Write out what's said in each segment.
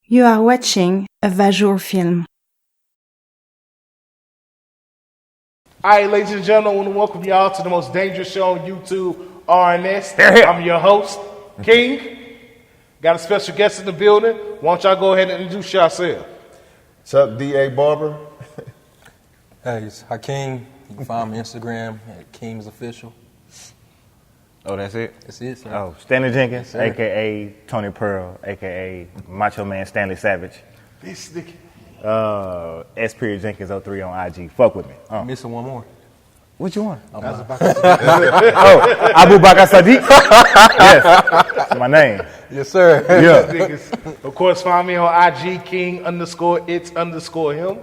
You are watching a visual film. Alright, ladies and gentlemen, I want to welcome y'all to the most dangerous show on YouTube, R.N.S. I'm your host, King. Got a special guest in the building. Why don't y'all go ahead and introduce yourself? Chuck D.A. Barber. Hey, it's Hakeem. You can find me on Instagram at King's Official. Oh, that's it? That's it, sir. Oh, Stanley Jenkins, Sir. a.k.a. Tony Pearl, a.k.a. Macho Man Stanley Savage. This nigga. S. Jenkins 03 on IG. Fuck with me. Missing one more. What you want? I'm Abu Bakr Sadiq? Yes, that's my name. Yes, sir. Yeah. Niggas. Of course, find me on IG, King_it's_him.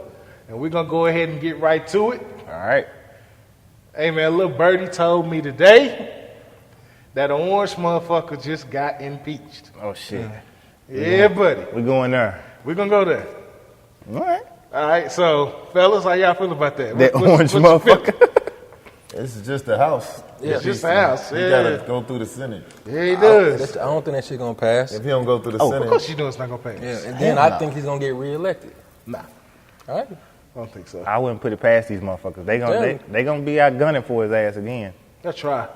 And we're going to go ahead and get right to it. All right. Hey, man, little birdie told me today that an orange motherfucker just got impeached. Oh, shit. Yeah, buddy. We going there. We're going to go there. All right. All right, so, fellas, how y'all feel about that? That orange what's your feeling? motherfucker. This is just the house. It's just the house, He yeah. gotta go through the Senate. Yeah, he does. I don't think that shit gonna pass. If he don't go through the Of Senate, course you know it's not going to pass. Yeah, and then I think he's gonna get reelected. Nah, All right. I don't think so. I wouldn't put it past these motherfuckers. They gonna be out gunning for his ass again. Let's try.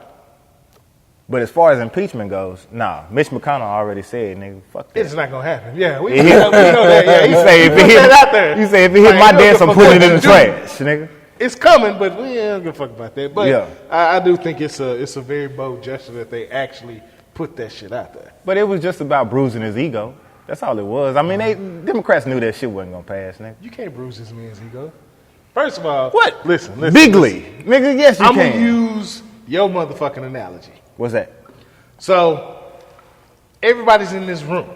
But as far as impeachment goes, nah. Mitch McConnell already said, nigga, fuck that. It's not going to happen. Yeah, we Yeah. know that. Yeah, You say if it put hit, that out there. You say if it hit Like, my you don't dance, give I'm a putting fuck it in the what you trash, nigga. It's coming, but we don't give a fuck about that. But Yeah. I do think it's a very bold gesture that they actually put that shit out there. But it was just about bruising his ego. That's all it was. I mean, Democrats knew that shit wasn't gonna pass, nigga. You can't bruise this man's ego. First of all, What? Listen. Bigly, nigga. Yes, you I'm can. gonna use your motherfucking analogy. What's that? So everybody's in this room,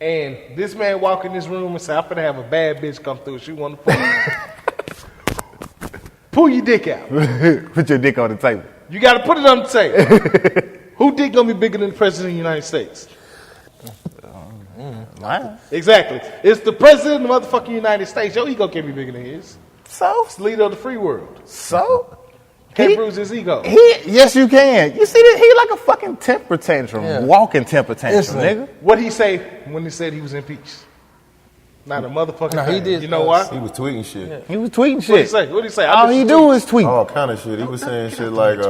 and this man walk in this room and say, "I'm gonna have a bad bitch come through. She want to pull your dick out. Put your dick on the table. You got to put it on the table. Who dick gonna be bigger than the president of the United States? Mine. Exactly. It's the president of the motherfucking United States. Your ego can't be bigger than his. So, It's the leader of the free world. so. Can't He- bruise his ego. Yes, you can. You see that? He like a fucking temper tantrum, Yeah. walking temper tantrum, Listen. nigga. What he say when he said he was impeached? Not a motherfucking No, he thing. did, You know why? he was tweeting shit. He was tweeting What he shit. say? What he say? All he do is tweet. All kind of shit. He was saying shit like,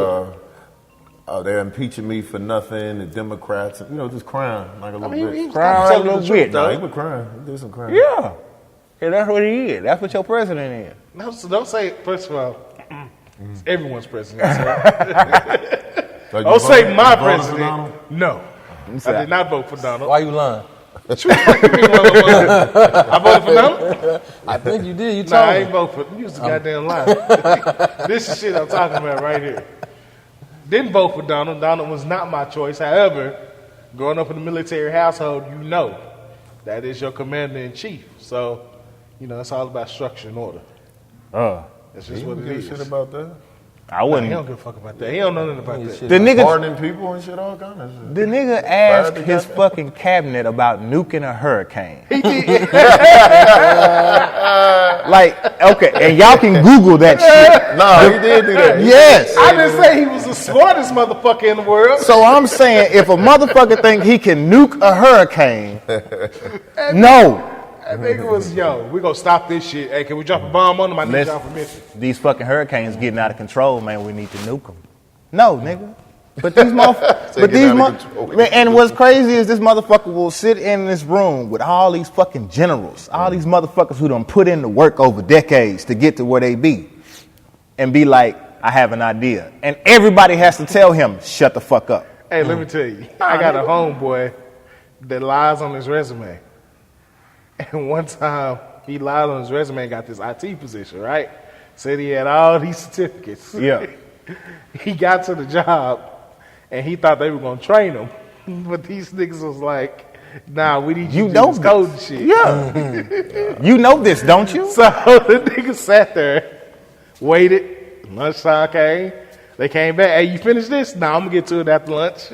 they're impeaching me for nothing, the Democrats, just crying like a little He bit. was Crying like a telling little the truth, bitch. Nah, he though. was crying. He did some crying. Yeah. Yeah, that's what he is. That's what your president is. No, so don't say. First of all, it's everyone's president. So you Don't say voted- my you voted for president. Donald? No, I did not vote for Donald. Why you lying? What you mean, motherfucker? I voted for Donald. I think you did. You Nah, told I me. ain't vote for. You was the goddamn lie. This is shit I'm talking about right here. Didn't vote for Donald. Donald was not my choice. However, growing up in a military household, you know that is your commander in chief. So, it's all about structure and order. That's just He what don't it give a is. shit about that. I He wouldn't. don't give a fuck about that. He don't know nothing about that. The nigga, Pardoning people and shit, all kind of shit. the nigga asked Fired the his goddamn- fucking cabinet about nuking a hurricane. Like, okay, and y'all can Google that shit. Nah, he did do that. Yes. I didn't say he was the smartest motherfucker in the world. So I'm saying, if a motherfucker think he can nuke a hurricane, no. That nigga was, we gonna stop this shit. Hey, can we drop a bomb on him? I need Let's- y'all permission. These fucking hurricanes getting out of control, man. We need to nuke them. No, nigga. But these motherfuckers. They get out of control. And what's crazy is this motherfucker will sit in this room with all these fucking generals, all these motherfuckers who done put in the work over decades to get to where they be, and be like, I have an idea. And everybody has to tell him, shut the fuck up. Hey, let me tell you, I got a homeboy that lies on his resume. And one time, he lied on his resume and got this IT position, right? Said he had all these certificates. Yeah. He got to the job, and he thought they were going to train him. But these niggas was like, nah, we need you You to know do this code and shit. Yeah. You know this, don't you? So the nigga sat there, waited. Lunchtime came. They came back. Hey, you finished this? Nah, I'm going to get to it after lunch.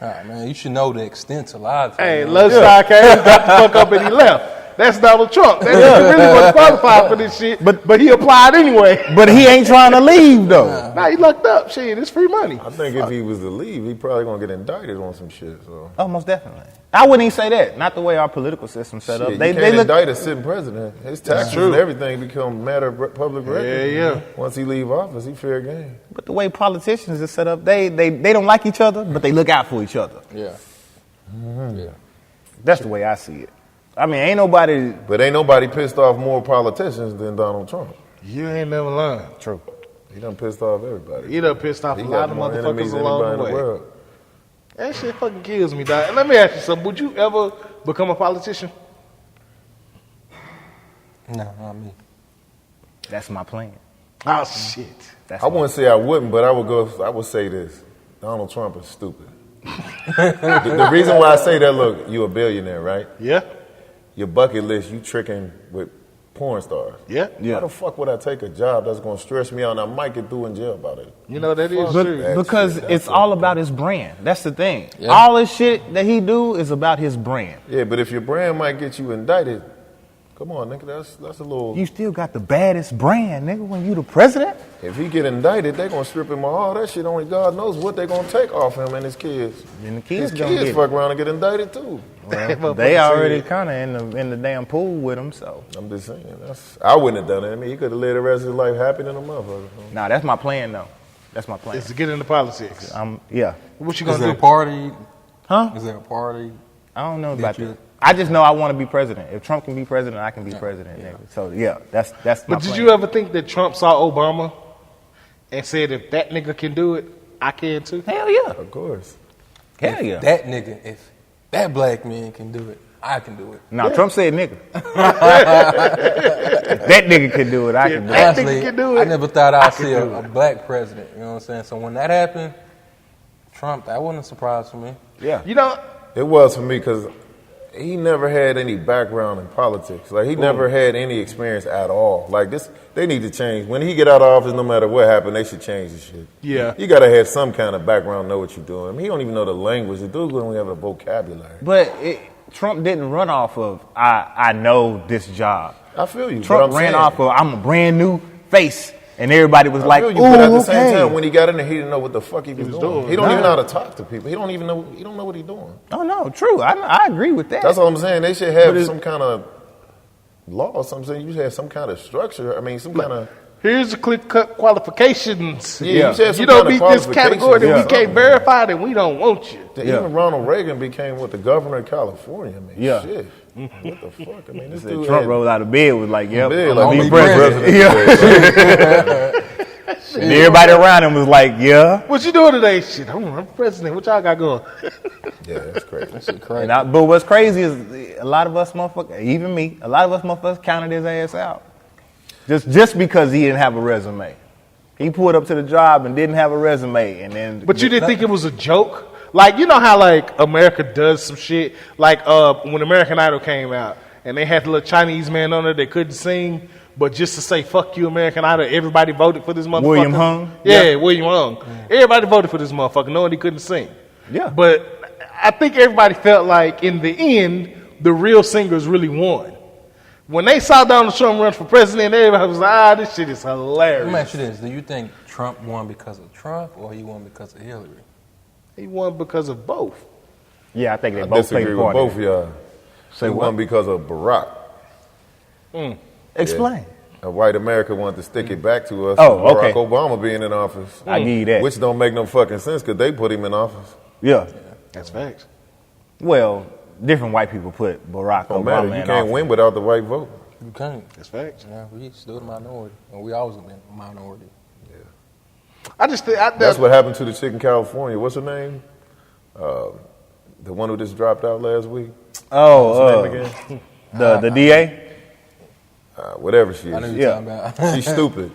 All right, man. You should know the extent to lies. Hey, man. lunchtime came, got the fuck up, and he left. That's Donald Trump. That nigga really wasn't qualified for this shit, but he applied anyway. But he ain't trying to leave though. Nah, he lucked up. Shit, it's free money. I think if he was to leave, he probably gonna get indicted on some shit. So. Oh, most definitely. I wouldn't even say that. Not the way our political system's set up. You can't indict a sitting president. His taxes and everything become matter of public record. Yeah. Once he leave office, he fair game. But the way politicians are set up, they don't like each other, but they look out for each other. Yeah. Yeah. That's the way I see it. I mean, ain't nobody. But ain't nobody pissed off more politicians than Donald Trump. You ain't never learned. True. He done pissed off everybody. He done pissed off He a got lot of more enemies motherfuckers than along anybody the in way. world. That shit fucking kills me, dog. And let me ask you something. Would you ever become a politician? No, not me. That's my plan. Oh, shit. That's I wouldn't say I wouldn't, but I would say this. Donald Trump is stupid. the reason why I say that, look, you a billionaire, right? Yeah? Your bucket list, you tricking with porn stars. Yeah? Why the fuck would I take a job that's going to stress me out and I might get through in jail about it? You know, that is true. Because That's it's all about his brand. That's the thing. Yeah. All this shit that he do is about his brand. Yeah, but if your brand might get you indicted, come on, nigga, that's a little... You still got the baddest brand, nigga, when you the president. If he get indicted, they going to strip him of all that shit. Only God knows what they going to take off him and his kids. And the kids His gonna kids get fuck around and get indicted too. Well, they already kind of in the damn pool with him, so. I'm just saying. I wouldn't have done it. I mean, he could have lived the rest of his life happy than a motherfucker. Nah, that's my plan, though. That's my plan. Is to get into politics. Yeah. What you Is gonna there do? a party? Huh? Is there a party? I don't know Did about you- that. I just know I want to be president. If Trump can be president, I can be president, nigga. So, yeah, that's my But did plan. you ever think that Trump saw Obama and said, if that nigga can do it, I can too? Hell yeah. Of course. Hell yeah. That nigga, if that black man can do it, I can do it. No, Trump said nigga. If that nigga can do it, I can do it. That nigga Honestly, can do it, I never thought I'd see do a black president. You know what I'm saying? So when that happened, Trump, that wasn't a surprise for me. Yeah. You know, It was for me because he never had any background in politics. Like, he never had any experience at all. Like, this, they need to change. When he get out of office, no matter what happened, they should change the shit. Yeah. You got to have some kind of background, know what you're doing. I mean, he don't even know the language. The dude don't even have a vocabulary. But Trump didn't run off of, I know this job. I feel you. Trump ran off of, I'm a brand new face. And everybody was like, I ooh, feel you, but at the okay. same time, when he got in there, he didn't know what the fuck he was doing. He don't Nah. even know how to talk to people. He don't know what he's doing. Oh, no, true. I agree with that. That's all I'm saying. They should have some kind of law or something. You should have some kind of structure. I mean, some kind of... here's the clear-cut qualifications. Yeah, You don't meet this category that we can't verify, then we don't want you. Even Ronald Reagan became the governor of California. I mean, Yeah. shit. What the fuck? I mean, this Said dude Trump had rolled out of bed was like, yep, big, I'm like, gonna be be president. president. And everybody around him was like, yeah. What you doing today? Shit, I'm president. What y'all got going? Yeah, that's crazy. That shit crazy. But what's crazy is a lot of us motherfuckers, even me, a lot of us motherfuckers counted his ass out. Just because he didn't have a resume. He pulled up to the job and didn't have a resume. And then, But you didn't think it was a joke? Like, you know how, like, America does some shit? Like, when American Idol came out, and they had the little Chinese man on there that couldn't sing, but just to say, fuck you, American Idol, everybody voted for this motherfucker. William Hung? Yeah, William Hung. Everybody voted for this motherfucker, knowing he couldn't sing. Yeah. But I think everybody felt like, in the end, the real singers really won. When they saw Donald Trump run for president, everybody was like, this shit is hilarious. Let me ask you this. Do you think Trump won because of Trump or he won because of Hillary? He won because of both. yeah, I think they I both played disagree a with part. both of y'all. Say He what? won because of Barack. Explain. A white America wanted to stick it back to us. Oh, for Barack okay. Obama being in office. I give you that. Which don't make no fucking sense because they put him in office. Yeah. That's facts. Well, different white people put Barack Don't Obama matter. in You can't office. win without the white vote. You can't. That's facts. Yeah, we still the minority. And we always been a minority. I just think That's what happened to the chick in California. What's her name? The one who just dropped out last week. Oh, What's her name again? the DA? Whatever she I know is. you're talking about. She's stupid.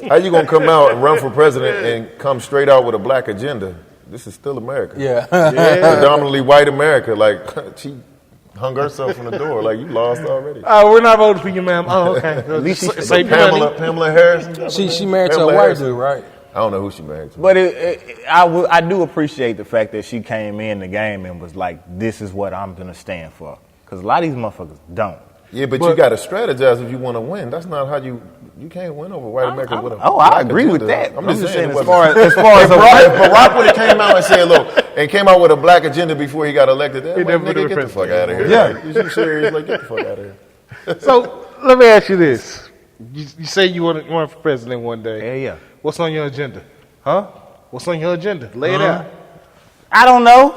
How you gonna come out and run for president and come straight out with a black agenda? This is still America. Yeah. Predominantly white America. Like, she hung herself from the door. Like, you lost already. we're not voting for you, ma'am. Oh, okay. At least she- save your money. Pamela Harris. She married to a Pamela white Harris. dude, right? I don't know who she married to. But I do appreciate the fact that she came in the game and was like, this is what I'm going to stand for. Because a lot of these motherfuckers don't. Yeah, but you got to strategize if you want to win. That's not how you can't win over white America with a I agree agenda. with that. I'm just saying as far as Barack would have came out and said, look, and came out with a black agenda before he got elected, that never nigga, get the fuck out of here. Yeah. Like, you serious? Like, get the fuck out of here. So let me ask you this: you say you want to run for president one day? Yeah. What's on your agenda? Huh? What's on your agenda? Lay it out. I don't know.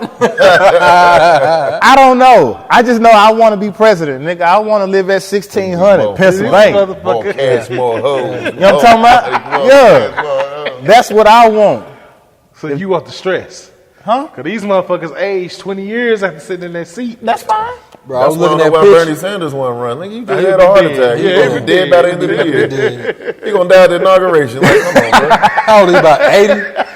I don't know. I just know I want to be president, nigga. I want to live at 1600 Pennsylvania. More cash, more hoes. You know what I'm talking about? Yeah. That's what I want. So you want the stress? Huh? Because these motherfuckers aged 20 years after sitting in that seat. That's fine. Bro, I That's was looking why at Bernie pictures. Sanders won't run. Nigga, you just He had a heart dead. attack. He's Yeah, gonna be he dead by the end of the year. He gonna die at the inauguration. Like, come on, bro. How old is he, about 80?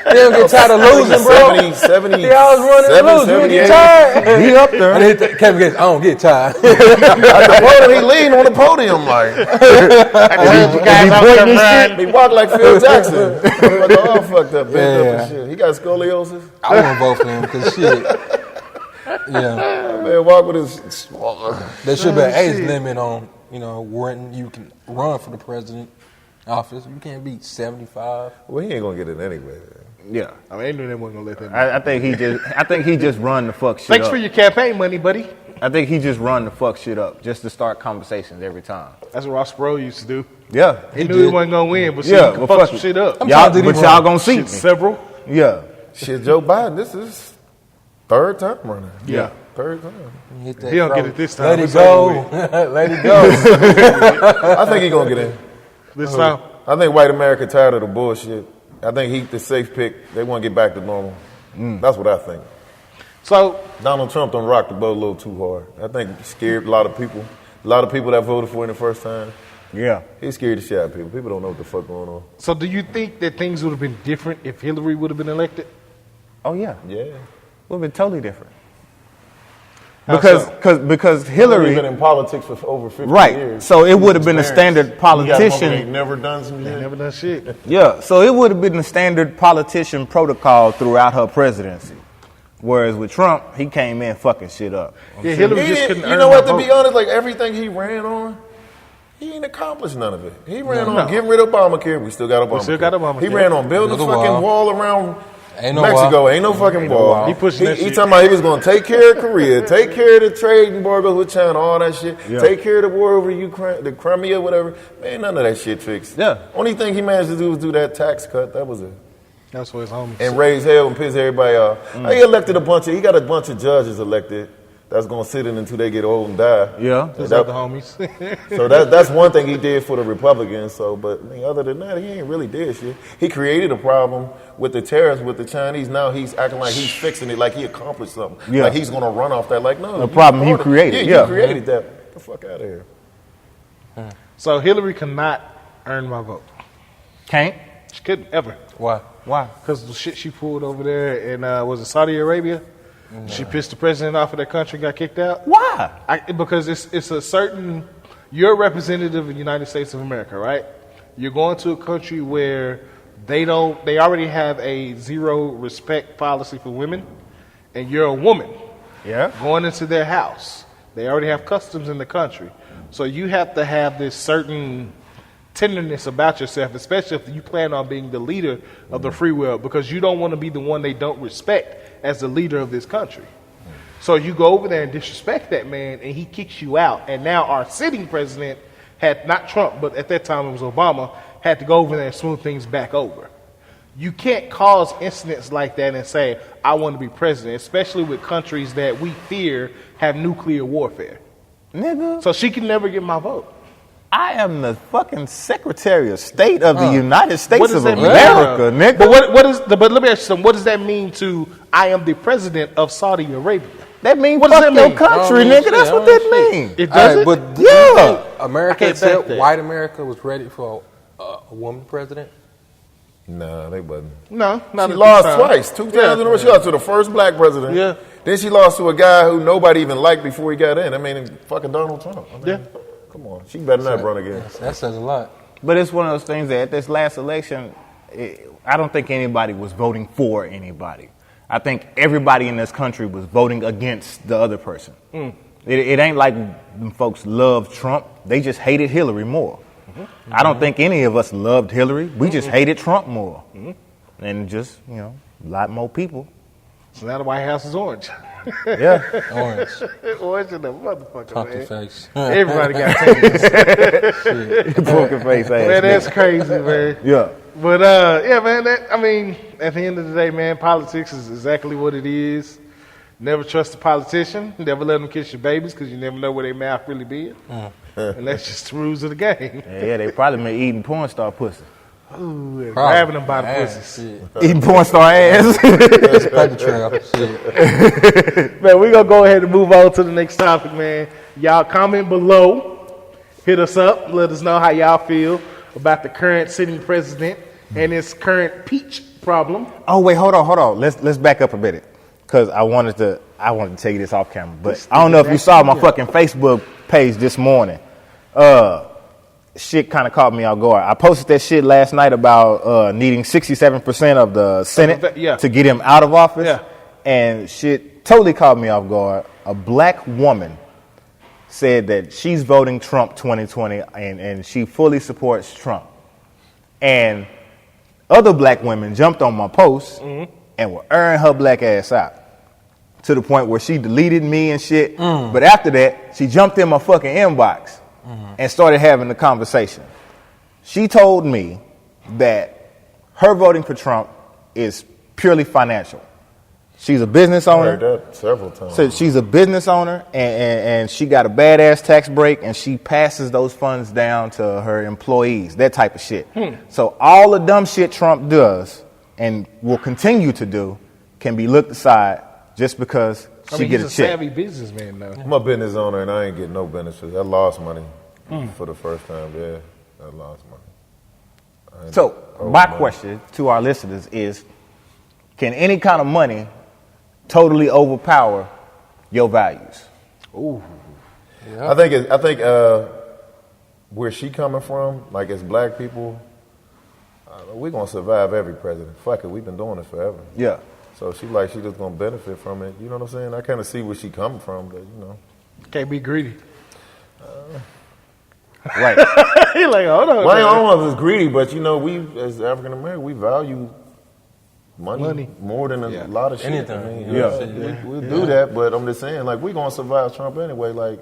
They don't get tired of losing, bro. 70, They always running to lose. You don't get tired. He up there. And then Kevin gets, I don't get tired. At the podium, he lean on the podium like he walk like Phil Jackson. Like all fucked up, bent up and shit. He got scoliosis. I want to vote for him because shit. Yeah. Man, walk with his. There should be an age limit on, when you can run for the president office. You can't be 75. Well, he ain't gonna get it anyway. Yeah. I mean, they knew they weren't gonna let that. I think he just run the fuck shit Thanks up. for your campaign money, buddy. I think he just run the fuck shit up just to start conversations every time. That's what Ross Perot used to do. Yeah. He knew he wasn't gonna win, but shit, Yeah, he could well, fuck fuck some it. shit up. Y'all, did he but run? y'all gonna see me. Shit, several. Yeah. Shit, Joe Biden, this is third time running. Yeah. Third time. Hit that He don't throat. get it this time. Let it It's go. over Let it go. I think he gonna get in. This time. I think white America tired of the bullshit. I think he the safe pick. They want to get back to normal. That's what I think. So Donald Trump done rocked the boat a little too hard. I think he scared a lot of people. A lot of people that voted for him the first time. Yeah. He scared the shit out of people. People don't know what the fuck going on. So do you think that things would have been different if Hillary would have been elected? Oh yeah. Yeah. Would have been totally different. How Because Hillary's Hillary, been in politics for over 50 right? years. So it would have been a standard Ain't politician. never done some shit. Never done shit. Yeah. So it would have been a standard politician protocol throughout her presidency. Whereas with Trump, he came in fucking shit up. Yeah, Hillary He just didn't- couldn't you earn know my what? To vote. be honest, like everything he ran on, he ain't accomplished none of it. He ran on No. getting rid of Obamacare. We still got Obamacare. still got Obamacare. He ran on building a Another fucking wall. wall around Ain't no Mexico. wall. Ain't no fucking wall. He pushing that He shit. talking about he was going to take care of Korea, take care of the trade embargoes with China, all that shit. Yeah. Take care of the war over Ukraine, the Crimea, whatever. Man, none of that shit fixed. Yeah. Only thing he managed to do was do that tax cut. That was it. That's what his homies. And raise hell and piss everybody off. He elected he got a bunch of judges elected that's going to sit in until they get old and die. Yeah. His That- other homies. So that's one thing he did for the Republicans. So, but I mean, other than that, he ain't really did shit. He created a problem with the tariffs with the Chinese. Now he's acting like he's fixing it, like he accomplished something. Yeah. Like he's gonna run off that. Like no, The problem you created, Yeah, yeah. you created that. Get the fuck out of here. So Hillary cannot earn my vote. Can't. She couldn't ever. Why? Why? Because the shit she pulled over there in, was it Saudi Arabia? She pissed the president off of that country and got kicked out. Why? Because it's a certain, you're a representative of the United States of America, right? You're going to a country where they already have a zero respect policy for women, and you're a woman Yeah. going into their house. They already have customs in the country. So you have to have this certain tenderness about yourself, especially if you plan on being the leader of the free world, because you don't want to be the one they don't respect as the leader of this country. So you go over there and disrespect that man, and he kicks you out. And now our sitting president had, not Trump, but at that time it was Obama, had to go over there and smooth things back over. You can't cause incidents like that and say, I want to be president, especially with countries that we fear have nuclear warfare. Nigga. So she can never get my vote. I am the fucking Secretary of State of the United States What does of that mean? America, nigga. But but let me ask you something. What does that mean to I am the president of Saudi Arabia? That means What does fuck that your mean? country, I don't nigga. mean That's shit. what I that don't mean means. It All right, doesn't. but do Yeah. you think I America can't back accept that. white America was ready for a woman president? Nah, they wasn't. No, not She at lost this time. twice, 2 times in a row. She lost to the first black president. Yeah. Then she lost to a guy who nobody even liked before he got in. I mean, fucking Donald Trump. I mean, Yeah. Come on, she better not run again. That says a lot. But it's one of those things that at this last election, I don't think anybody was voting for anybody. I think everybody in this country was voting against the other person. It ain't like them folks love Trump. They just hated Hillary more. I don't think any of us loved Hillary. We just hated Trump more. And just, a lot more people. So now the White House is orange. Yeah. Orange. Orange in the motherfucker, Pumpkin man. face. Everybody got tattoos. Pumpkin face ass. Man, that's nigga. crazy, man. Yeah. But, yeah, man, at the end of the day, man, politics is exactly what it is. Never trust a politician. Never let them kiss your babies because you never know where their mouth really be. And that's just the rules of the game. Yeah, they probably been eating porn star pussy. Ooh, and grabbing them by the pussies. Eating porn star ass. Paper trail. Shit. Man, we're going to go ahead and move on to the next topic, man. Y'all comment below. Hit us up. Let us know how y'all feel about the current sitting president and his current peach problem. Oh wait, hold on. Let's back up a bit, because I wanted to tell you this off camera, but I don't know if you saw my fucking Facebook page this morning. Shit kind of caught me off guard. I posted that shit last night about needing 67% of the Senate to get him out of office, and shit totally caught me off guard. A black woman said that she's voting Trump 2020 and she fully supports Trump. And other black women jumped on my post and were airing her black ass out to the point where she deleted me and shit. But after that, she jumped in my fucking inbox and started having the conversation. She told me that her voting for Trump is purely financial. She's a business owner. I heard that several times. So she's a business owner, and she got a badass tax break, and she passes those funds down to her employees, that type of shit. So all the dumb shit Trump does and will continue to do can be looked aside just because she get a he's a check. savvy businessman, though. I'm a business owner and I ain't getting no benefits. I lost money for the first time. Yeah, I lost money. So my question to our listeners is, can any kind of money totally overpower your values? Ooh. I think where she coming from, like as black people, we're gonna survive every president. Fuck it, we've been doing it forever. Yeah. So she just gonna benefit from it. You know what I'm saying? I kind of see where she coming from, but Can't be greedy. Right. He like, hold on. Well, I don't know if it's greedy, but we as African American, we value money more than a lot of shit. Anything. I mean, we'll do that, but I'm just saying, like, we gonna survive Trump anyway. Like,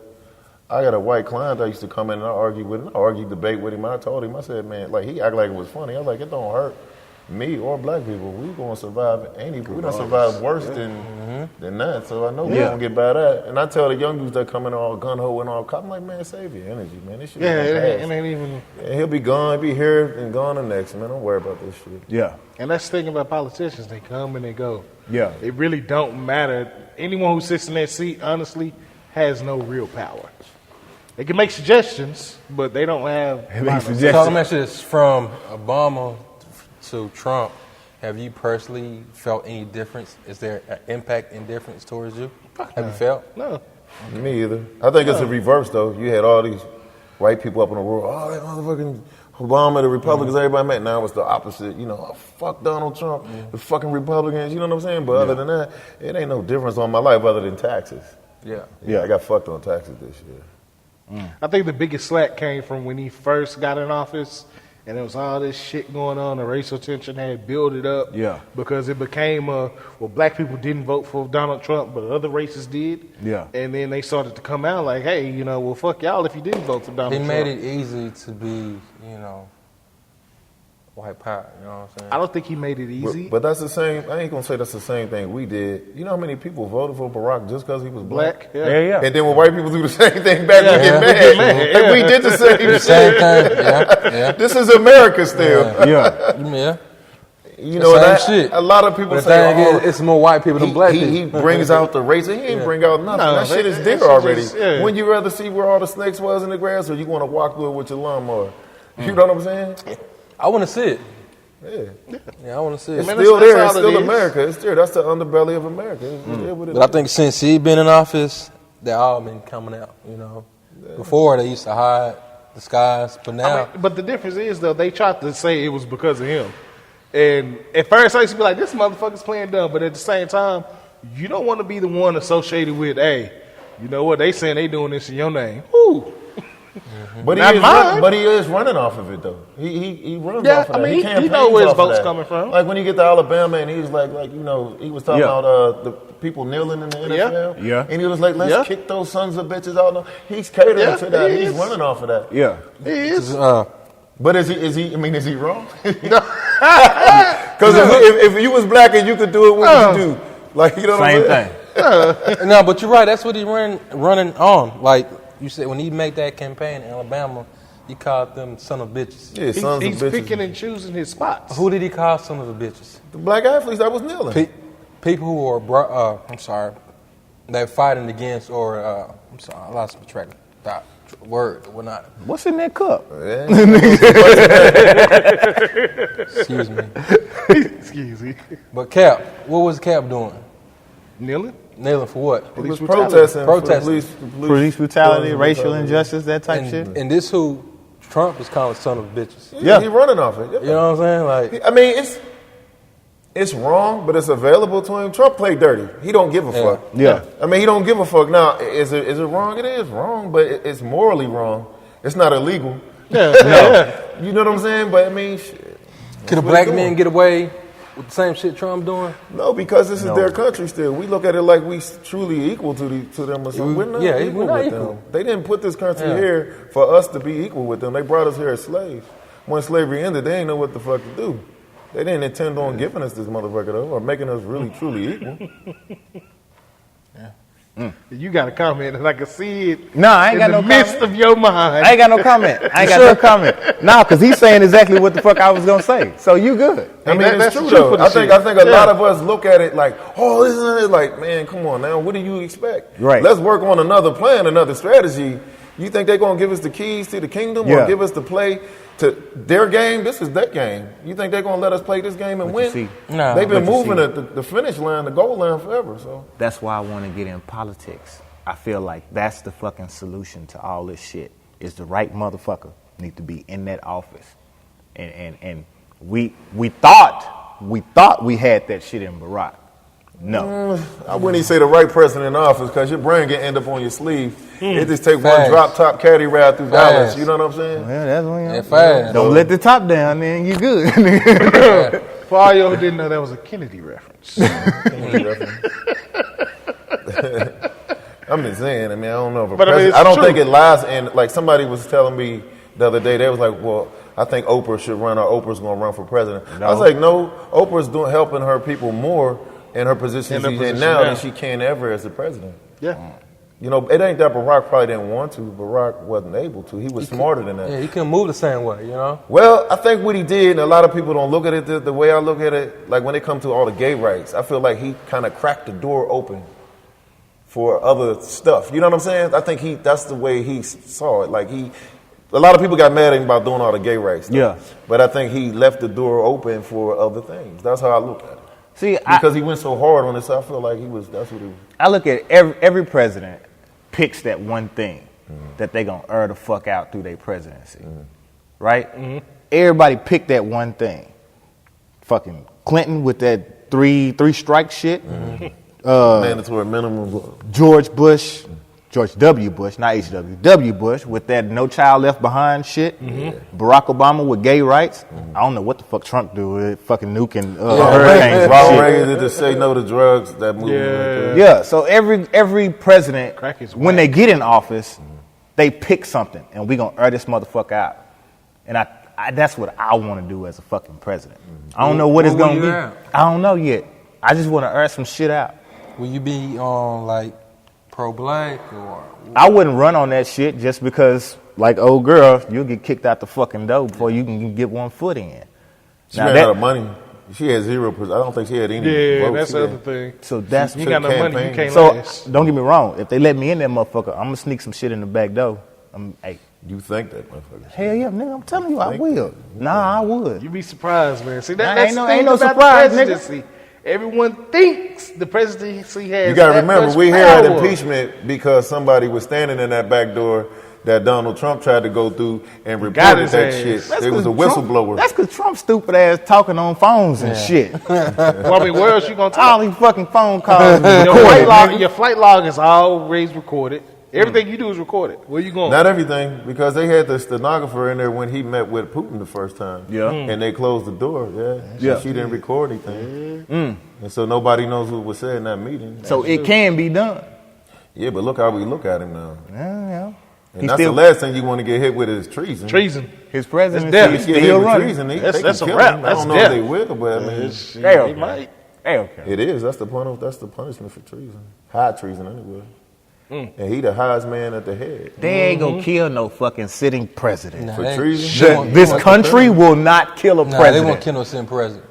I got a white client I used to come in and I argue with him. I argued, debate with him. I told him, I said, man, like, he acted like it was funny. I was like, it don't hurt me or black people. We gonna survive we don't survive worse than that. So I know we gonna get by that. And I tell the young dudes that come in all gun ho and all cop, I'm like, man, save your energy, man. This shit it ain't even. Yeah, he'll be gone, be here and gone the next, man. Don't worry about this shit. Yeah. And that's the thing about politicians. They come and they go. Yeah. It really don't matter. Anyone who sits in that seat, honestly, has no real power. They can make suggestions, but they don't have. So let me ask you this: from Obama to Trump, have you personally felt any difference? Is there an impact and difference towards you? Have you felt? No. Me either. I think it's the reverse, though. You had all these white people up in the world. Oh, that motherfucking Obama, the Republicans, everybody met. Now it's the opposite. Fuck Donald Trump, the fucking Republicans. You know what I'm saying? But other than that, it ain't no difference on my life other than taxes. Yeah. I got fucked on taxes this year. I think the biggest slack came from when he first got in office, and there was all this shit going on. The racial tension had built it up. Yeah. Because it became black people didn't vote for Donald Trump, but other races did. Yeah. And then they started to come out like, hey, fuck y'all if you didn't vote for Donald Trump. He made it easy to be, white power. You know what I'm saying? I don't think he made it easy. But that's the same. I ain't gonna say that's the same thing we did. You know how many people voted for Barack just because he was black? Yeah. And then when white people do the same thing back, we get mad. get mad. Like, we did the same shit. Same thing. Yeah. This is America still. Yeah. You know, Same that, shit. a lot of people But the say, thing is, it's more white people than black people. He brings out the race. He ain't bring out nothing. No, that shit is there it's already. just, Wouldn't you rather see where all the snakes was in the grass, or you want to walk through it with your lawnmower? You know what I'm saying? I want to see it. Yeah. I want to see it. It's Man, still that's there. all It's it still is. America. It's there. That's the underbelly of America. It's there what it But I is. think since he been in office, they all been coming out. Before they used to hide, disguise, but now But the difference is, though, they tried to say it was because of him. And at first, I used to be like, this motherfucker's playing dumb. But at the same time, you don't want to be the one associated with, hey, You know what? They saying they doing this in your name. Woo. But Not mine. but he is running off of it though. He runs Yeah, off of that. I mean, he campaigns know where his off of vote's that. coming from. Like when he get to Alabama and he was like you know, he was talking Yeah. about the people kneeling in the NFL. Yeah. And he was like, let's Yeah. kick those sons of bitches out. No, he's catering Yeah, to that. he He's is. running off of that. Yeah. He is. But is he? I mean, is he wrong? No. Because if you was black and you could do it, what would you do? Like you know what I'm Same saying? thing. No, but you're right. That's what he's running on. Like you said, when he made that campaign in Alabama, he called them son of bitches. Yeah, sons He's of bitches. picking and choosing his spots. Who did he call son of the bitches? The black athletes that was kneeling. People who are, they're fighting against, or I'm sorry, I lost my track of thought. Word or whatnot. What's in that cup? Excuse me. Excuse me. But Cap, what was Cap doing? Kneeling? Nailing for what? He was protesting. Protesting. For Police brutality, racial injustice, that type shit. And this who Trump is calling son of bitches. Yeah, he running off it. Yeah. You know what I'm saying? Like, I mean, it's wrong, but it's available to him. Trump played dirty. He don't give a fuck. Yeah. I mean, he don't give a fuck. Now, is it wrong? It is wrong, but it's morally wrong. It's not illegal. Yeah. You know what I'm saying? But I mean, shit. could a black man get away with the same shit Trump doing? No, because this is their country still. We look at it like we truly equal to them or something. We're not equal with them. They didn't put this country here for us to be equal with them. They brought us here as slaves. When slavery ended, they didn't know what the fuck to do. They didn't intend on giving us this motherfucker though, or making us really truly equal. You got a comment, and I can see it. No, I ain't got no in the midst comment. of your mind. I ain't got no comment. I ain't got no comment. No, because he's saying exactly what the fuck I was gonna say. So you good? I mean, that's it's true the truth though. of the I think shit. a lot of us look at it like, oh, this is like, man, come on now. What do you expect? Right. Let's work on another plan, another strategy. You think they're gonna give us the keys to the kingdom or give us the play to their game? This is their game. You think they're gonna let us play this game and win? see- No. They've been But you moving see- at the finish line, the goal line forever. So That's why I want to get in politics. I feel like that's the fucking solution to all this shit. Is the right motherfucker need to be in that office, and we thought we had that shit in Barack. No, I wouldn't even say the right person in office because your brain can end up on your sleeve. It just take one Fast. drop top caddy ride through Fast. Dallas. You know what I'm saying? yeah, that's when Yeah, fast. don't let the top down, then you good. For all y'all who didn't know, that was a Kennedy reference. I'm just saying. I mean, I don't know if a But I mean, president, it's I don't true. think it lies. And like somebody was telling me the other day, they was like, "Well, I think Oprah should run, or Oprah's going to run for president." I was like, "No, Oprah's helping her people more in her position In her she's in position now now. than she can ever as the president." Yeah. You know, it ain't that Barack probably didn't want to. Barack wasn't able to. He was smarter than that. Yeah, he couldn't move the same way, you know? Well, I think what he did, and a lot of people don't look at it the way I look at it, like when it comes to all the gay rights, I feel like he kind of cracked the door open for other stuff. You know what I'm saying? I think that's the way he saw it. Like a lot of people got mad at him about doing all the gay rights stuff. Yeah. But I think he left the door open for other things. That's how I look at it. See, Because he went so hard on this, I feel like that's what he was. I look at every president picks that one thing that they gonna err the fuck out through their presidency, right? Everybody picked that one thing. Fucking Clinton with that three strike shit. Mandatory minimum. George W. Bush, not H.W. W. Bush with that no child left behind shit. Barack Obama with gay rights. I don't know what the fuck Trump do with fucking nuking hurricanes. and Ronald shit. Reagan did to say no to drugs. That movie. right there. Yeah, so every president, Crack is when whack. they get in office, they pick something, and we gonna this motherfucker out. And I that's what I want to do as a fucking president. I don't know what it's What will gonna you be. have? I don't know yet. I just want to some shit out. Will you be on, like, pro-black or... I wouldn't run on that shit just because, like old girl, you'll get kicked out the fucking door before you can get one foot in. She Now ran that- out of money. She had 0%. I don't think she had any. Yeah, votes. that's She the had- other thing. So that's You got no money, you campaign. can't so. last. Don't get me wrong. If they let me in that motherfucker, I'm gonna sneak some shit in the back door. Hey, You think that motherfucker? hell yeah, nigga. I'm telling you, I will. Nah, I would. You be surprised, man. See, Nah, that's ain't the no- thing ain't no about surprise, the nigga. presidency. Everyone thinks the presidency has. You got to remember, much we had power. impeachment because somebody was standing in that back door that Donald Trump tried to go through and got reported his that ass. shit. There was a whistleblower. That's because Trump's stupid ass talking on phones and shit. Well, I mean, where else you gonna All talk? these fucking phone calls. Your flight log is always recorded. Everything you do is recorded. Where you going? Not everything, because they had the stenographer in there when he met with Putin the first time. Yeah. And they closed the door, Yeah. She didn't record anything. And so nobody knows what was said in that meeting. So it can be done. Yeah, but look how we look at him now. Yeah. And that's the last thing you want to get hit with is treason. Treason. His presidency That's You death. is get hit still with running. treason, they That's can a kill wrap. him. I That's don't know death. if they will, but I mean, They might. Hey, okay. it is. That's the punishment for treason. High treason, anyway. And he the highest man at the head. They ain't gonna kill no fucking sitting president. Nah, For they- treason? This country will not kill a Nah, they president. won't kill no sitting president.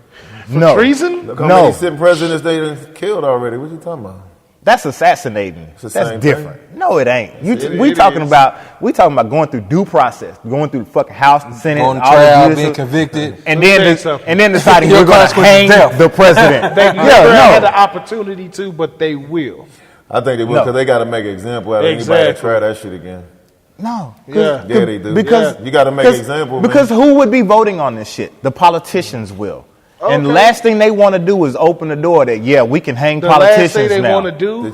No. Treason? Look how No. many sitting presidents they done killed already. What you talking about? That's assassinating. the That's same different. No, it ain't. We it talking is. about going through due process, going through the fucking House, the Senate, Going to all the trial, judicial- being convicted. and Let me tell you then something. deciding Your we're going to consequence is hang death. the president. They never had the Yeah, opportunity to, but they will. I think they will No. because they got to make an example out of anybody that Exactly. try that shit again. no. Yeah. Yeah, they do. Because you got to make an example. Because who would be voting on this shit? The politicians will. And the Okay. last thing they want to do is open the door that we can hang The last politicians thing they now. want to do.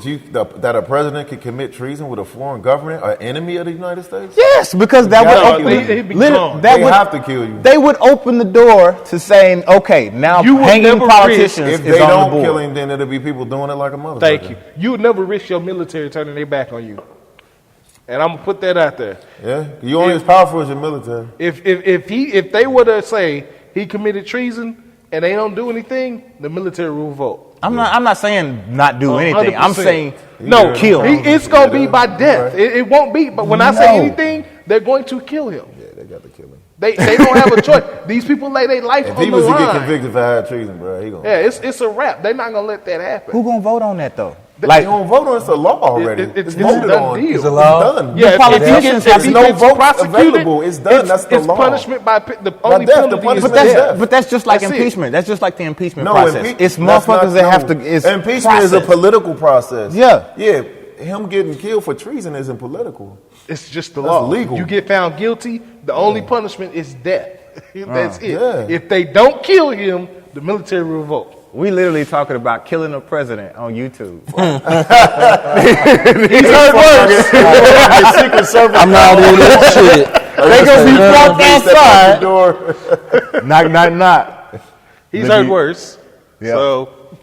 that a president could commit treason with a foreign government, an enemy of the United States? Yes, because that would gotta open. kill him. He'd be lit- gone. that They would have to kill you. They would open the door to saying, okay, now You would hanging never politicians If is they on the don't board. kill him, then it'll be people doing it like a motherfucker. Thank you. You would never risk your military turning their back on you. And I'm gonna put that out there. Yeah, you only as powerful as your military. If they were to say he committed treason and they don't do anything, the military will vote. I'm not saying not do anything. I'm 100%. saying No, kill. It's gonna be by death. Right. It won't be. But when I say anything, they're going to kill him. Yeah, they got to kill him. They don't have a choice. These people lay their life If on he the was to get line. convicted for high treason, bro, he gonna. Yeah, it's a wrap. They're not gonna let that happen. Who gonna vote on that though? They Like don't vote on it. It's a law already. It's a voted done on. deal. It's a law. It's done. Yeah, The politicians have no votes available. It's done. That's the it's law. punishment by the only death. The penalty punishment is is death. death. But that's just like That's it. impeachment. That's just like the impeachment No, process. It's that's motherfuckers that not- have no. to. It's impeachment is a process. political process. Yeah. yeah. Him getting killed for treason isn't political. It's just the That's law. legal. You get found guilty, the only punishment is death. That's it. Yeah. If they don't kill him, the military will vote. We literally talking about killing a president on YouTube. He's heard worse. Secret Service. I'm not doing that shit. They gonna be walked outside. Door. Knock. He's heard worse. Yeah. So,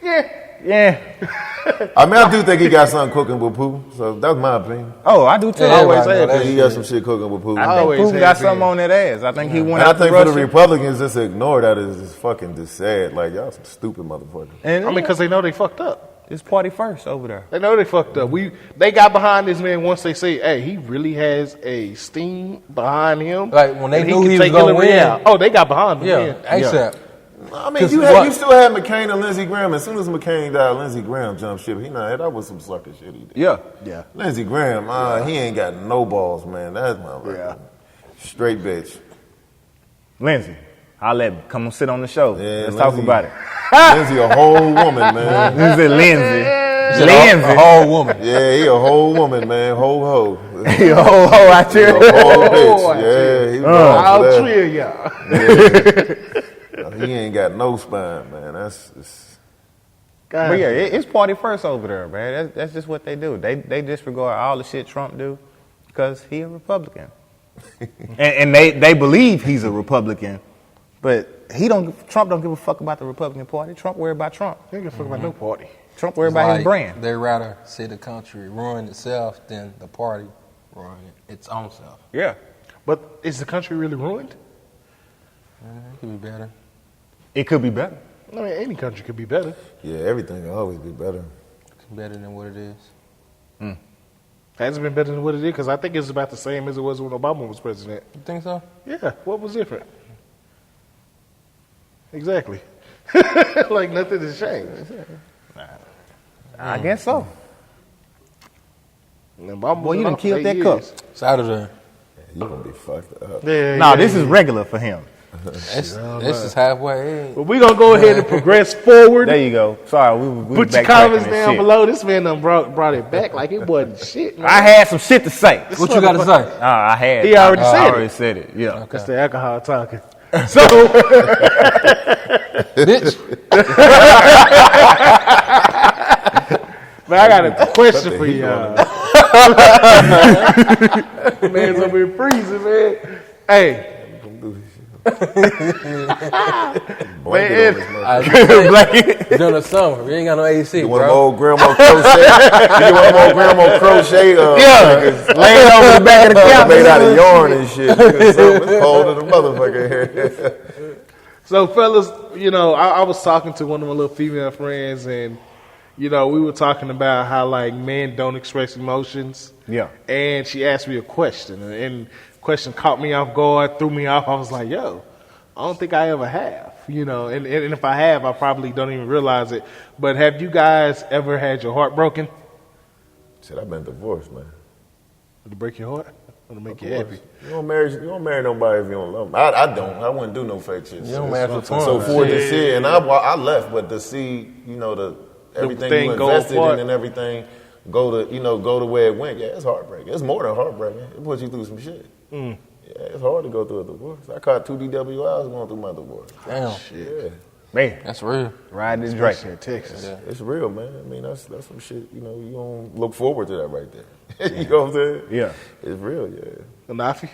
yeah. Yeah. I mean, I do think he got something cooking with Pooh. So that's my opinion. Oh, I do too. Yeah, Always everybody had know I that think he shit. got some shit cooking with Pooh. I And think always Putin got had something been. on that ass. I think he went I out to think for the Russia. Republicans, just ignore that is just fucking just sad. Like, y'all some stupid motherfuckers. And I mean, because they know they fucked up. it's party first over there. They know they fucked up. They got behind this man once they say, hey, he really has a steam behind him. Like, when they and knew can he was take gonna Hillary win. out. Oh, they got behind him. Yeah, ASAP. I mean, 'Cause you what? still had McCain and Lindsey Graham. As soon as McCain died, Lindsey Graham jumped ship. That was some sucker shit he did. Yeah. Lindsey Graham, he ain't got no balls, man. That's my straight bitch. Lindsay, come on sit on the show. Yeah, Let's talk Lindsay. about it. Lindsey a whole woman, man. Lindsay. A Lindsay. whole woman. Yeah, he a whole woman, man. Ho. He a whole hoe out He a here. whole bitch. Yeah, he was I'll wrong for trill y'all. He ain't got no spine, man. That's But yeah, it's party first over there, man. That's just what they do. They disregard all the shit Trump do because he a Republican, and they believe he's a Republican, but Trump don't give a fuck about the Republican Party. Trump worry about Trump. They don't give a fuck about no party. Trump worry It's about his like brand. They'd rather see the country ruin itself than the party ruin its own self. Yeah, But is the country really ruined? It could be better. it could be better. I mean, any country could be better. yeah. Everything will always be better. It's better than what it is. Hasn't been better than what it is because I think it's about the same as it was when Obama was president. You think so? Yeah, what was different? Exactly. Like nothing has changed. I guess so. And Obama Boy, was you in done office killed 8 that years. cup. It's out of there. You gonna be fucked up. Yeah, No, this is regular for him. This is halfway. But we're going to go ahead and progress forward. There you go. Sorry, we Put your comments down below. This man done brought it back like it wasn't shit, man. I had some shit to say. What you got to say? I had. He already said it. I already said it. Yeah. Okay. That's the alcohol talking. So, Bitch. man, I got a question for y'all. Man's over here freezing, man. Hey. During the summer, we ain't got no AC, You bro. want them old grandma crochet? You want them old grandma crochet? Laying over the back of the couch. Made out of yarn and shit. It's cold as a motherfucker here. So, fellas, I was talking to one of my little female friends, and we were talking about how like men don't express emotions. Yeah. And she asked me a question, and the question caught me off guard, threw me off. I was like, "Yo, I don't think I ever have." And if I have, I probably don't even realize it. But have you guys ever had your heart broken? Shit, I've been divorced, man. Did it break your heart? Or to make you happy? You don't marry nobody if you don't love them. I don't. I wouldn't do no fake shit. You don't marry for fun. So for to see, and I left, but to see, everything thing you go invested apart. in and everything go to where it went. Yeah, it's heartbreaking. It's more than heartbreaking. It puts you through some shit. Yeah, it's hard to go through a divorce. I caught 2 DWIs going through my divorce. Damn. Yeah, Man, That's real. riding this Drake. Here in Texas. Yeah. it's real, man. I mean, that's some shit. You don't look forward to that right there. You know what I'm saying? Yeah. It's real. Yeah. Anafi?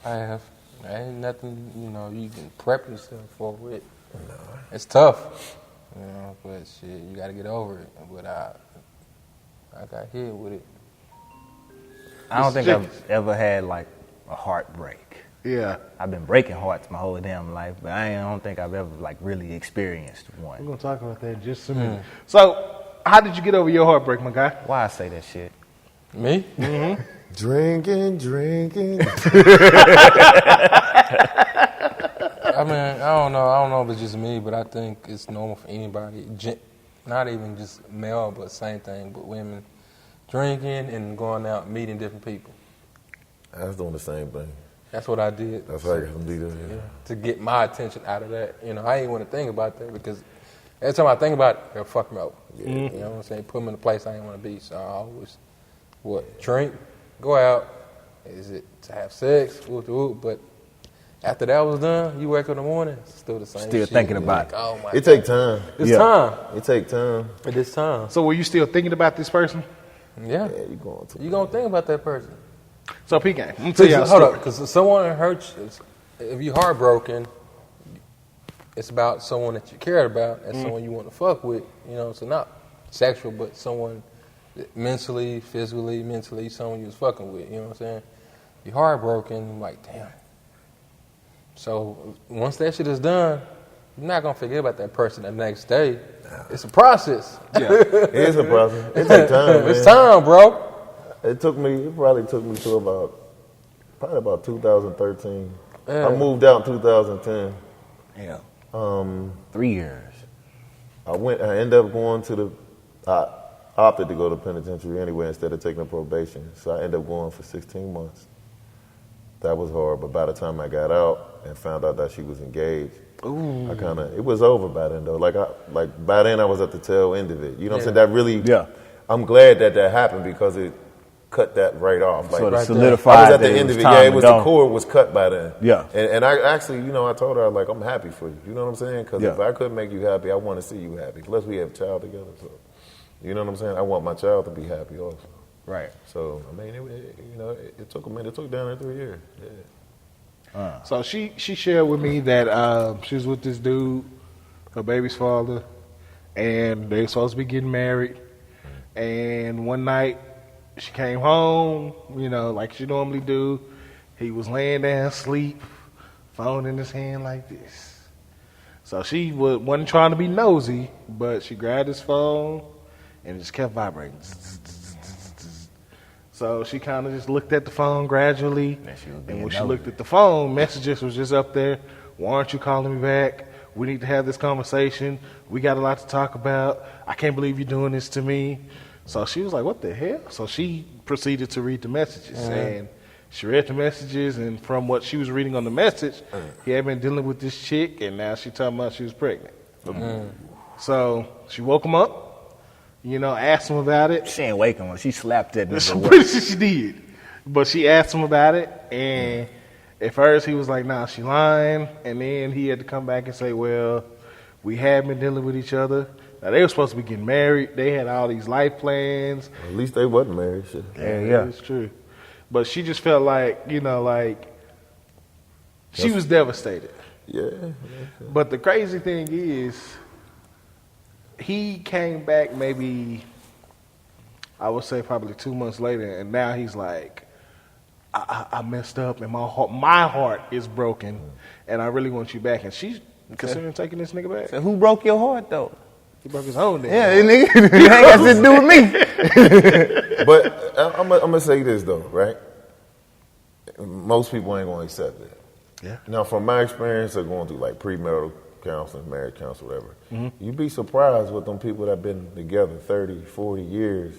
I have. Ain't nothing, you can prep yourself for it. No. It's tough. But shit, you got to get over it. But I got hit with it. I don't think I've ever had like a heartbreak. Yeah. I've been breaking hearts my whole damn life, but I don't think I've ever like really experienced We're one. going to talk about that in just a minute. So, how did you get over your heartbreak, my guy? Why I say that shit? Me? Drinking. I mean, I don't know if it's just me, but I think it's normal for anybody. Not even just male, but same thing, but women. Drinking and going out, meeting different people. I was doing the same thing. That's what I did. That's how I got some leaders. Yeah. To get my attention out of that. I ain't want to think about that because every time I think about it, it'll fuck me up. Yeah. You know what I'm saying? Put me in a place I ain't want to be. So I always, drink, go out. Is it to have sex? But after that was done, you wake up in the morning, still the same Still shit. thinking about it. Oh my It take time. It's time. It take time. It is time. So, were you still thinking about this person? Yeah. Yeah, you going to. You gonna think about that person. So, P-Gang, I'm going to tell you a Hold story. up, because someone hurts you. If you're heartbroken, it's about someone that you care about and someone you want to fuck with. So not sexual, but someone mentally, physically, someone you was fucking with. You know what I'm saying? You're heartbroken, like, damn. So once that shit is done, you're not gonna forget about that person the next day. It's a process. Yeah. It is a process. It take time, man. It's time, bro. It probably took me to about 2013. Yeah. I moved out in 2010. Yeah. 3 years. I ended up going I opted to go to penitentiary anyway instead of taking a probation. So I ended up going for 16 months. That was hard, but by the time I got out and found out that she was engaged, it was over by then though. By then I was at the tail end of it. You know what I'm saying? That really, I'm glad that happened because it cut that right off. Sort of I solidified. was at the end of it. Yeah, it was the cord was cut by then. Yeah. And I actually, I told her I'm happy for you. You know what I'm saying? Because if I couldn't make you happy, I want to see you happy. Plus we have a child together. So, you know what I'm saying? I want my child to be happy also. Right. So I mean, it took a minute. It took down there 3 years. Yeah. So she shared with me that she was with this dude, her baby's father, and they were supposed to be getting married. And one night she came home, like she normally do. He was laying down asleep, phone in his hand like this. So she wasn't trying to be nosy, but she grabbed his phone and it just kept vibrating. So she kind of just looked at the phone gradually, and when she looked at the phone, messages was just up there. Why aren't you calling me back? We need to have this conversation. We got a lot to talk about. I can't believe you're doing this to me. So she was like, what the hell? So she proceeded to read the messages, and She read the messages, and from what she was reading on the message, he had been dealing with this chick, and now she talking about she was pregnant. So she woke him up, asked him about it. She ain't wake him up. She slapped that nigga. I'm pretty sure she did. But she asked him about it, and at first he was like, nah, she lying. And then he had to come back and say, well, we had been dealing with each other. Now, they were supposed to be getting married. They had all these life plans. At least they wasn't married. Shit. Yeah, it's true. But she just felt like, she was devastated. Yeah. But the crazy thing is, he came back maybe, I would say probably 2 months later, and now he's like, I messed up, and my heart is broken, and I really want you back. And she's considering taking this nigga back. So who broke your heart, though? He broke his own nigga. Yeah, nigga. It ain't got shit to do with me. But I'm gonna say this though, right? Most people ain't gonna accept it. Yeah. Now, from my experience of going through like premarital counseling, marriage counseling, whatever, you'd be surprised with them people that been together 30, 40 years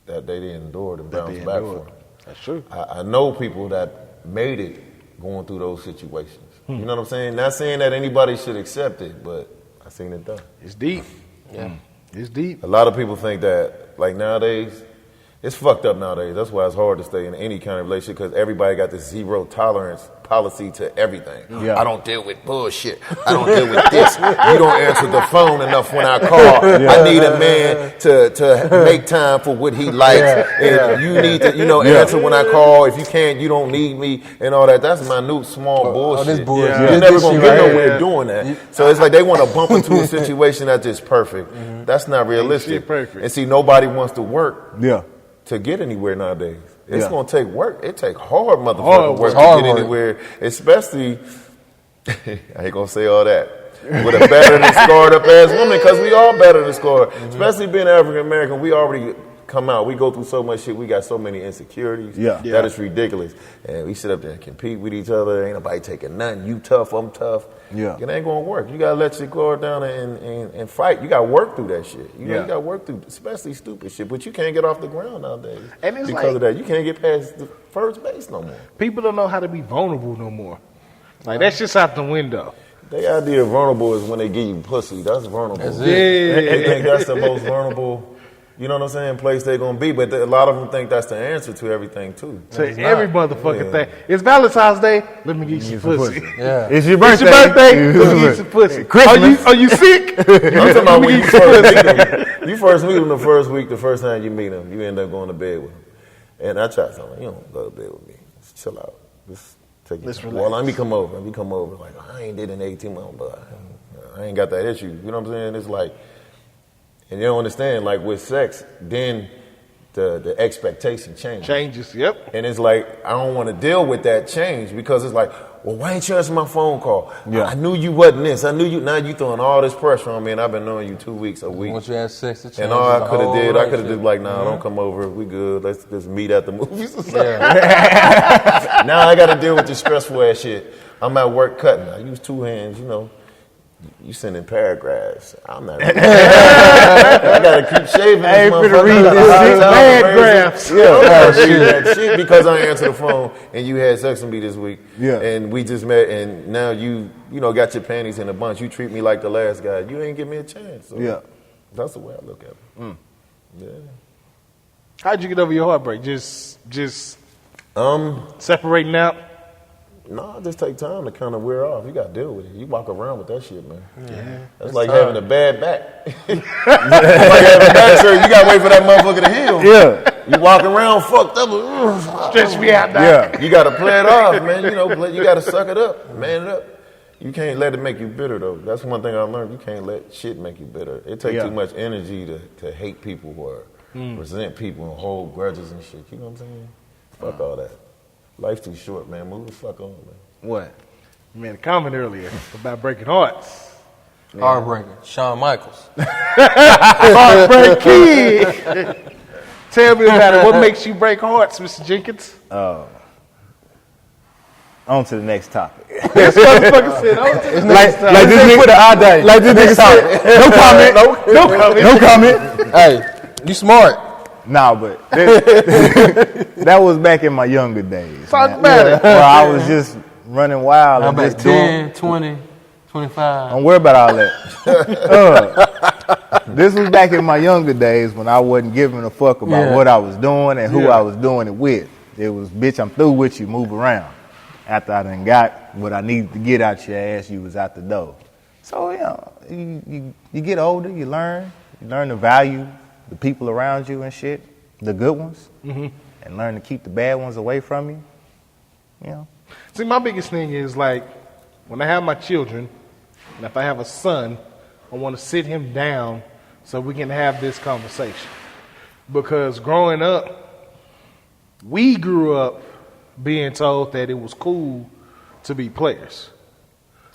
that they didn't endure and bounce back from. That's true. I know people that made it going through those situations. You know what I'm saying? Not saying that anybody should accept it, but I seen it done. It's deep. Yeah. It's deep. A lot of people think that, like nowadays, it's fucked up nowadays. That's why it's hard to stay in any kind of relationship because everybody got this zero tolerance policy to everything. Yeah. I don't deal with bullshit. I don't deal with this. You don't answer the phone enough when I call. I need a man to make time for what he likes. And you need to, answer when I call. If you can't, you don't need me and all that. That's minute, small bullshit. This bullshit. You're never going to get nowhere doing that. So it's like they want to bump into a situation that's just perfect. That's not realistic. Perfect. And see, nobody wants to work Yeah. to get anywhere nowadays. It's Yeah. going to take work. It take hard motherfucking work to get anywhere, especially, I ain't going to say all that, with a battered and scarred up ass woman, because we all battered and scarred. Especially being African American, we already come out. We go through so much shit. We got so many insecurities. That is ridiculous. And we sit up there and compete with each other. Ain't nobody taking nothing. You tough, I'm tough. Yeah. It ain't going to work. You got to let your guard down and fight. You got to work through that shit. You got to work through, especially stupid shit. But you can't get off the ground nowadays. And it's because of that. You can't get past the first base no more. People don't know how to be vulnerable no more. Like, that's just out the window. The idea of vulnerable is when they give you pussy. That's vulnerable. That's it. They think that's the most vulnerable, you know what I'm saying, place they're going to be. But a lot of them think that's the answer to everything, too. To every motherfucking thing. It's Valentine's Day. Let me get you some pussy. Yeah. It's your birthday. It's your birthday. Let me get you some pussy. Christmas. Are you sick? I'm talking about when you first meet them. You first meet them the first week, the first time you meet them, you end up going to bed with them. And I try to tell them, you don't go to bed with me. Just chill out. Just take it. Let's Well, let me come over. Like, I ain't did it in 18 months, but I ain't got that issue. You know what I'm saying? It's like, and you don't understand, like with sex, then the expectation changes. Changes, yep. And it's like, I don't want to deal with that change because it's like, well, why ain't you answer my phone call? Yeah. I knew you wasn't this. I knew you. Now you throwing all this pressure on me, and I've been knowing you 2 weeks, a week. Once you have sex, it changes. And all I could have did, I could have did just like, nah, don't come over. We good. Let's just meet at the movies. Yeah. Now I got to deal with this stressful ass shit. I'm at work cutting. I use two hands, You sending paragraphs. I'm not. I gotta keep shaving. I ain't this finna read motherfucker. this shit. Paragraphs. Yeah, I gotta read that shit because I answered the phone and you had sex with me this week. Yeah. And we just met and now you got your panties in a bunch. You treat me like the last guy. You ain't give me a chance. So Yeah. That's the way I look at it. Yeah. How'd you get over your heartbreak? Just separating out? No, it just take time to kind of wear off. You got to deal with it. You walk around with that shit, man. Yeah. That's like having a bad back. It's like having a back surgery. You got to wait for that motherfucker to heal. Yeah. You walk around fucked up. Stretch me out now. Yeah. You got to play it off, man. You got to suck it up, man it up. You can't let it make you bitter, though. That's one thing I learned. You can't let shit make you bitter. It takes too much energy to hate people or resent people and hold grudges and shit. You know what I'm saying? Fuck all that. Life's too short, man. Move the fuck on, man. What? You made a comment earlier about breaking hearts. Heartbreaker. Shawn Michaels. Heartbreak Kid. Tell me about it. What makes you break hearts, Mr. Jenkins? On to the next topic. This motherfucker said, on to the next topic. Like this nigga put an eye day. Like this nigga said, no comment. No comment. Hey, you smart. Nah, but that was back in my younger days. Talk about it. Where I was just running wild. How and about just doing, 10, 20, 25? Don't worry about all that. This was back in my younger days when I wasn't giving a fuck about what I was doing and who I was doing it with. It was, bitch, I'm through with you, move around. After I done got what I needed to get out your ass, you was out the door. So, you get older, you learn to value the people around you and shit, the good ones, and learn to keep the bad ones away from you. See, my biggest thing is like when I have my children, and if I have a son, I want to sit him down so we can have this conversation. Because growing up, we grew up being told that it was cool to be players.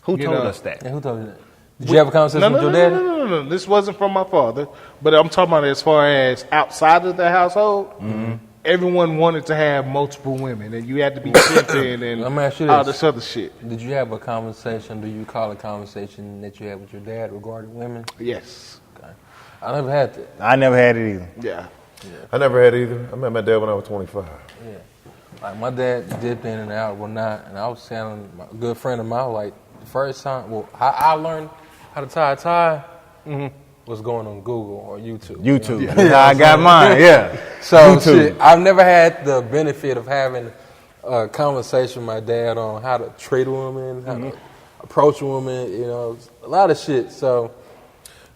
Who told us that? Yeah, who told you that? Did you have a conversation with your daddy? No. This wasn't from my father, but I'm talking about as far as outside of the household. Everyone wanted to have multiple women, and you had to be pimping and Let me ask you all this. this other shit. Did you have a conversation, do you call a conversation that you had with your dad regarding women? Yes. Okay. I never had that. I never had it either. Yeah. I never had either. I met my dad when I was 25. Yeah. Like my dad dipped in and out one night, and I was telling a good friend of mine, like the first time, how I learned how to tie a tie was going on Google or YouTube. YouTube. You know? That's how I got mine, yeah. So YouTube. shit, I've never had the benefit of having a conversation with my dad on how to treat a woman, how to approach a woman, a lot of shit. So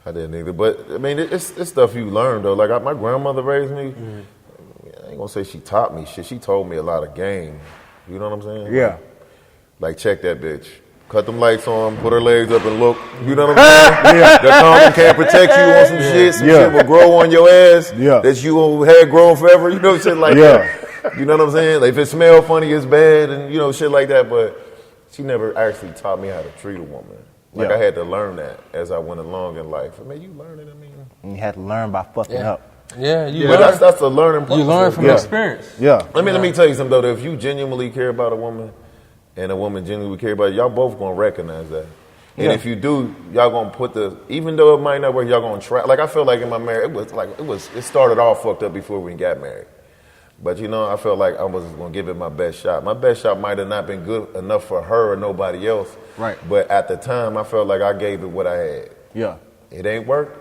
I didn't either. But, I mean, it's stuff you learn, though. Like, my grandmother raised me. I ain't going to say she taught me shit. She told me a lot of game. You know what I'm saying? Yeah. Like, check that bitch. Cut them lights on, put her legs up and look. You know what I'm saying? That condom can't protect you on some shit. Some shit will grow on your ass that you had grown forever. You know, shit like that. You know what I'm saying? Like, if it smells funny, it's bad and, shit like that. But she never actually taught me how to treat a woman. Like, I had to learn that as I went along in life. I mean, you learn it, You had to learn by fucking up. Yeah, that's the learning process. You learn from experience. Yeah. Let me tell you something, though. That if you genuinely care about a woman and a woman genuinely care about you, y'all both going to recognize that. And if you do, y'all going to put even though it might not work, y'all going to try. Like, I feel like in my marriage, it started all fucked up before we got married. But, I felt like I was going to give it my best shot. My best shot might have not been good enough for her or nobody else. Right. But at the time, I felt like I gave it what I had. Yeah. It ain't worked.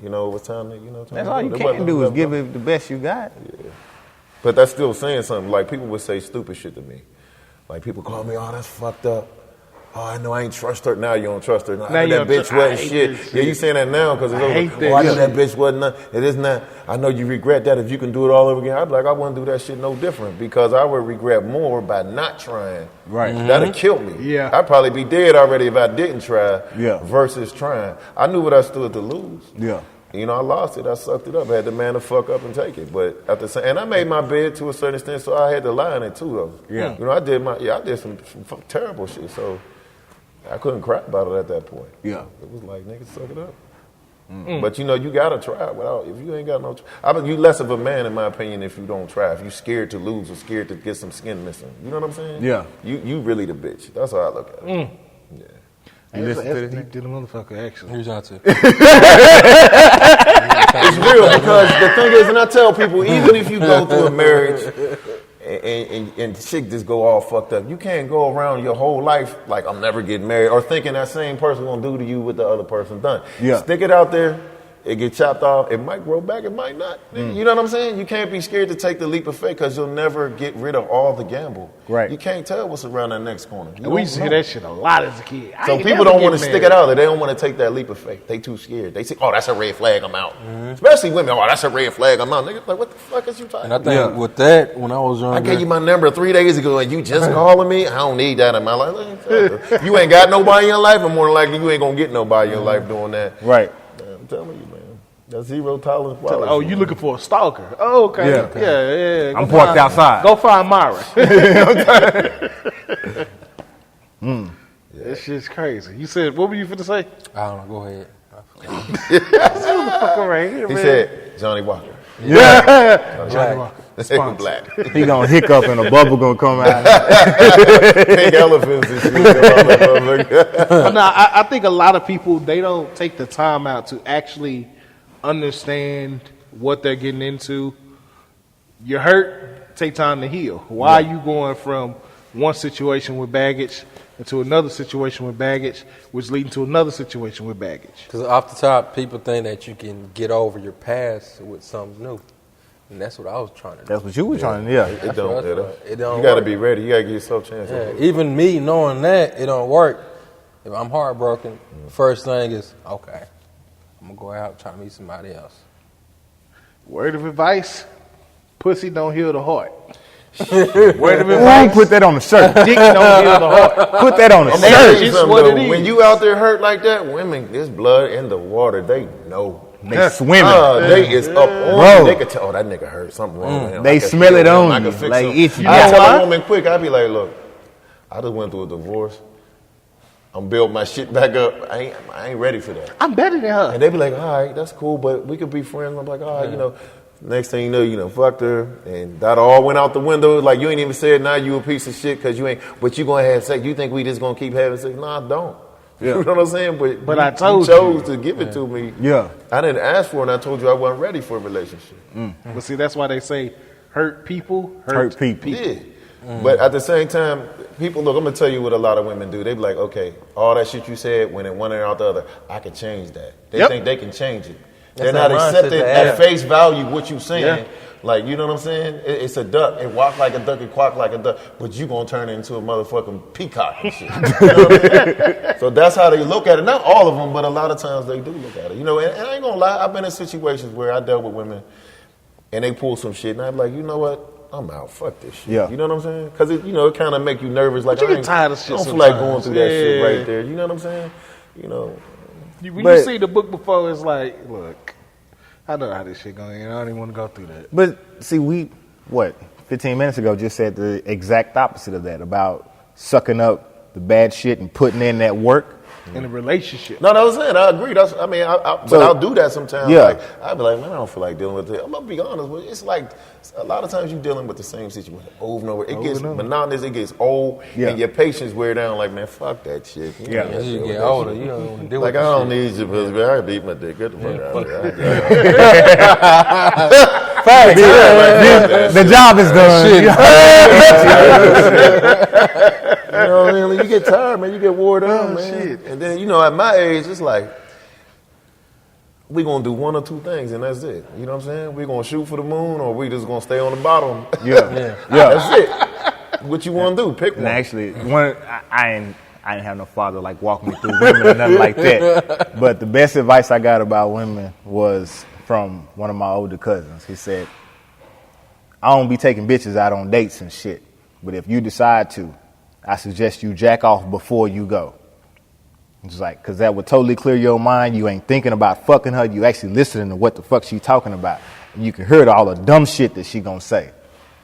It was time to, That's all you can do is give it the best you got. Yeah. But that's still saying something. Like, people would say stupid shit to me. Like, people call me, oh, that's fucked up. Oh, I know I ain't trust her. Now you don't trust her. Now I know that bitch wasn't shit. Yeah, you saying that now because it's over. Oh, I know that bitch wasn't nothing. It is not. I know you regret that. If you can do it all over again, I'd be like, I wouldn't do that shit no different because I would regret more by not trying. Right. That'd kill me. Yeah. I'd probably be dead already if I didn't try versus trying. I knew what I stood to lose. Yeah. I lost it. I sucked it up. I had the man to fuck up and take it. But at the same, and I made my bed to a certain extent, so I had to lie in it too, though. Yeah. I did some terrible shit. So I couldn't cry about it at that point. Yeah. It was like, nigga, suck it up. But you gotta try without. If you ain't got no, you less of a man in my opinion if you don't try. If you scared to lose or scared to get some skin missing, you know what I'm saying? Yeah. You really the bitch. That's how I look at it. Yeah. You listen to this? Deep to the motherfucker, actually. Here's out to. It's real because the thing is, and I tell people, even if you go through a marriage and shit just go all fucked up, you can't go around your whole life like I'm never getting married or thinking that same person gonna do to you what the other person done. Yeah. Stick it out there. It get chopped off. It might grow back. It might not. You know what I'm saying? You can't be scared to take the leap of faith because you'll never get rid of all the gamble. Right. You can't tell what's around that next corner. We used to hear that shit a lot as a kid. So people don't want to stick it out there. They don't want to take that leap of faith. They too scared. They say, oh, that's a red flag, I'm out. Especially women. Oh, that's a red flag, I'm out. Nigga, like, what the fuck is you talking And I think with that, when I was younger, I gave you my number 3 days ago and you just calling me? I don't need that in my life. You ain't got nobody in your life, and more than likely you ain't going to get nobody in your life doing that. Right. I'm telling you, man. That's zero tolerance. Oh, you looking for a stalker? Oh, okay. Yeah. I'm parked outside. Go find Myra. That shit's crazy. You said, what were you finna say? I don't know. Go ahead. Fucking right here, He man. said, Johnny Walker. Johnny Walker. Nigga black. He gonna hiccup and a bubble gonna come out. Pink elephants and shit. But no, I think a lot of people, they don't take the time out to actually understand what they're getting into You're hurt, take time to heal. Why are you going from one situation with baggage into another situation with baggage, which leading to another situation with baggage? Because off the top, people think that you can get over your past with something new. And that's what I was trying to do. That's what you were trying to do. Yeah. It don't. It don't You got to work. be ready. You got to give yourself a chance. Yeah, even me knowing that it don't work, if I'm heartbroken, first thing is, okay, I'm going to go out and try to meet somebody else. Word of advice, pussy don't heal the heart. Word of advice, Put that on the shirt. dick don't heal the heart. Put that on the I'm gonna tell shirt. you It's something, what though. it is. When you out there hurt like that, women, there's blood in the water. They know. They swimming. They is up on Bro. you. They could tell, oh, that nigga hurt. Something wrong with him. They I can smell feel it him. on I you, can fix like him. itchy. I tell why? a woman quick, I be like, look, I just went through a divorce. I'm building my shit back up. I ain't ready for that. I'm better than her. And they be like, all right, that's cool, but we could be friends. I'm like, all right, next thing you know, fucked her, and that all went out the window. Like, you ain't even said, nah, you a piece of shit, because you ain't, but you gonna have sex. You think we just gonna keep having sex? Nah, don't. Yeah. You know what I'm saying? But I told you chose you. to give it to me. Yeah. I didn't ask for it, and I told you I wasn't ready for a relationship. But see, that's why they say hurt people Hurt people. Yeah. But at the same time, people, look, I'm going to tell you what a lot of women do. They be like, okay, all that shit you said, when it one and out the other, I can change that. They Yep. think they can change it. That's They're not that mindset accepting they at have. face value what you saying. Yeah. Like, you know what I'm saying? It's a duck. It walk like a duck, it quack like a duck, but you going to turn it into a motherfucking peacock and shit. You know what I mean? So that's how they look at it. Not all of them, but a lot of times they do look at it. And I ain't going to lie, I've been in situations where I dealt with women and they pull some shit, and I'm like, you know what? I'm out. Fuck this shit. Yeah. You know what I'm saying? Because it kind of make you nervous. Like, But you I get tired of shit I don't feel like sometimes. going through that shit Yeah. right there. You know what I'm saying? When But- you see the book before, it's like, look, I know how this shit going. I don't even want to go through that. But see, 15 minutes ago just said the exact opposite of that about sucking up the bad shit and putting in that work. In a relationship. No, that was it. I agree. But I'll do that sometimes. Yeah. Like, I'll be like, man, I don't feel like dealing with it. I'm going to be honest with you. It's like a lot of times you're dealing with the same situation over and over. It gets monotonous. It gets old. Yeah. And your patience wear down. Like, man, fuck that shit. You Yeah. know, As you deal get with that older, shit. you don't want to deal Like, with I that don't shit. need you, pussy. I beat my dick. Get the fuck out of here. The job is done. You know what I mean? You get tired, man. You get wore down, man. shit. And then, at my age, it's like, we going to do one or two things, and that's it. You know what I'm saying? We going to shoot for the moon, or we just going to stay on the bottom. Yeah. That's it. What you want to do? Pick one. And actually, I didn't have no father like walking me through women or nothing like that. But the best advice I got about women was from one of my older cousins. He said, I don't be taking bitches out on dates and shit. But if you decide to, I suggest you jack off before you go. It's like, because that would totally clear your mind. You ain't thinking about fucking her. You actually listening to what the fuck she talking about. And you can hear all the dumb shit that she gonna say.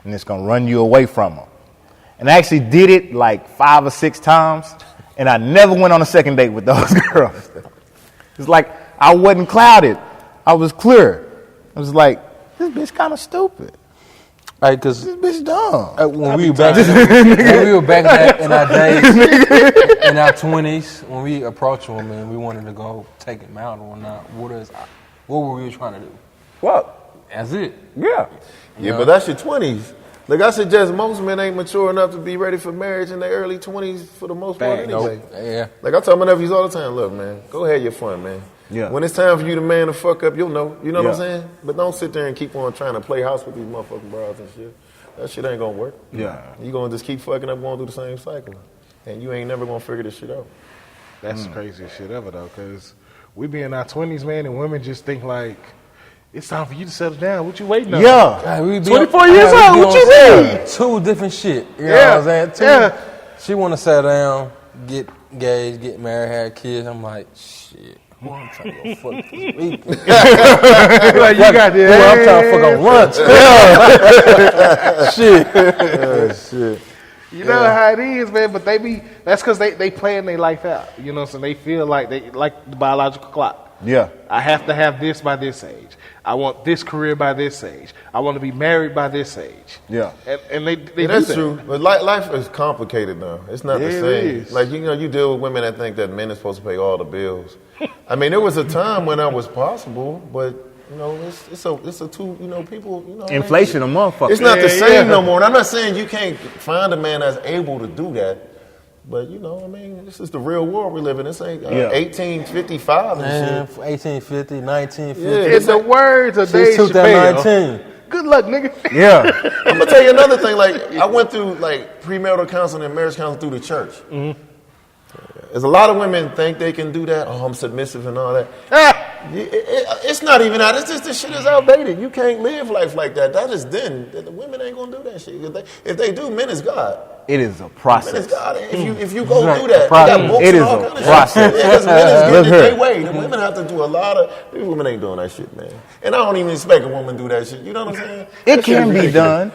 And it's gonna run you away from her. And I actually did it like 5 or 6 times. And I never went on a second date with those girls. It's like I wasn't clouded. I was clear. I was like, this bitch kind of stupid. Because This bitch dumb. when we were back in our days, in our 20s, when we approached women, we wanted to go take them out or not. What were we trying to do? What? That's it. Yeah. Yeah, but that's your 20s. Like, I suggest most men ain't mature enough to be ready for marriage in their early 20s for the most part anyway. Yeah. Like, I tell my nephews all the time, look, man, go ahead, your fun, man. Yeah. When it's time for you to man the fuck up, you'll know. You know what I'm Yeah. saying? But don't sit there and keep on trying to play house with these motherfucking bras and shit. That shit ain't gonna work. Yeah. You gonna just keep fucking up going through the same cycle. And you ain't never gonna figure this shit out. That's the craziest shit ever, though, because we be in our 20s, man, and women just think like, it's time for you to settle down. What you waiting on? Yeah. We be 24 years we old, be what on you mean? Two different shit. You know Yeah, what I'm saying? yeah. She want to settle down, get engaged, get married, have kids. I'm like, shit. Who I'm trying to go fuck this week? Like, you got Who I'm trying to fuck on lunch? Shit. You know how it is, man, but that's because they playing their life out. You know what I'm saying? They feel like they like the biological clock. Yeah. I have to have this by this age. I want this career by this age. I want to be married by this age. Yeah. And they Yeah, do that's that. true. But life is complicated now. It's not the Yeah, it same. is. Like, you deal with women that think that men are supposed to pay all the bills. I mean, there was a time when that was possible, but You know, it's a two. You know, people. You know, Inflation, a motherfucker. It's not the same no more. And I'm not saying you can't find a man that's able to do that. But, you know, I mean, this is the real world we live in. This ain't 1855 and shit. 1850, 1950. Yeah, it's the words of Dave Since Chappelle. 2019. Good luck, nigga. Yeah. I'm going to tell you another thing. Like, I went through, like, premarital counseling and marriage counseling through the church. Mm-hmm. There's a lot of women think they can do that. Oh, I'm submissive and all that. It's not even that. It's just this shit is outdated. You can't live life like that. That is then. The women ain't going to do that shit. If they do, men is God. It is a process. Men is God. If you go do that, you got books it and is all a kind of process. shit. Because men is getting their way. The women have to do a lot of. These women ain't doing that shit, man. And I don't even expect a woman to do that shit. You know what I'm saying? It can be done.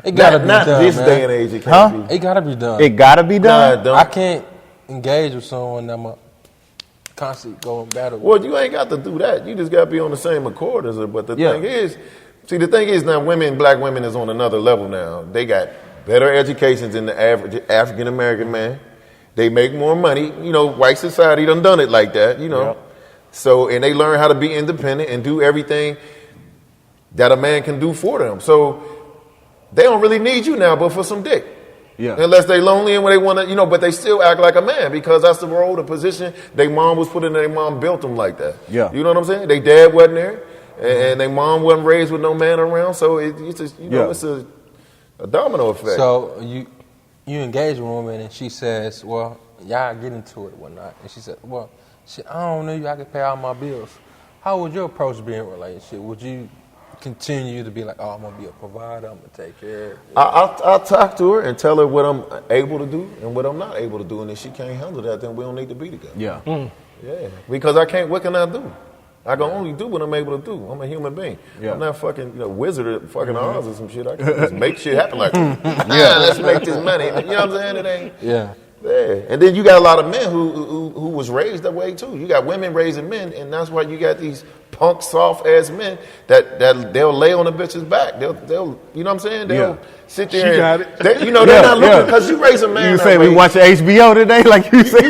It gotta be not done, this man. day and age. It can't be. It gotta be done. It gotta be done. Nah, I can't engage with someone that I'm constantly going battle with. Well, you ain't got to do that. You just got to be on the same accord as her. But the thing is now black women is on another level now. They got better educations than the average African American man. They make more money. You know, white society done it like that, you know. Yep. So, and they learn how to be independent and do everything that a man can do for them. So, they don't really need you now but for some dick. Yeah. Unless they lonely and when they want to, you know, but they still act like a man because that's the role, the position their mom was put in. Their mom built them like that. Yeah. You know what I'm saying? Their dad wasn't there, and their mom wasn't raised with no man around. So it's just, you know, it's a domino effect. So you engage a woman and she says, "Well, y'all get into it or whatnot," and she said, "Well, I don't know you. I can pay all my bills." How would your approach be in a relationship? Would you continue to be like, "Oh, I'm gonna be a provider. I'm gonna take care of it"? I'll talk to her and tell her what I'm able to do and what I'm not able to do, and if she can't handle that, then we don't need to be together. Yeah, yeah. Because I can't. What can I do? I can only do what I'm able to do. I'm a human being. Yeah. I'm not fucking wizard at fucking Oz or some shit. I can just make shit happen like, let's make this money. You know what I'm saying? It ain't. Yeah. Yeah, and then you got a lot of men who was raised that way too. You got women raising men, and that's why you got these punk, soft ass men that they'll lay on a bitch's back. They'll you know what I'm saying? They'll sit there. They're not looking because you raise a man. You say we watching HBO today, like you said.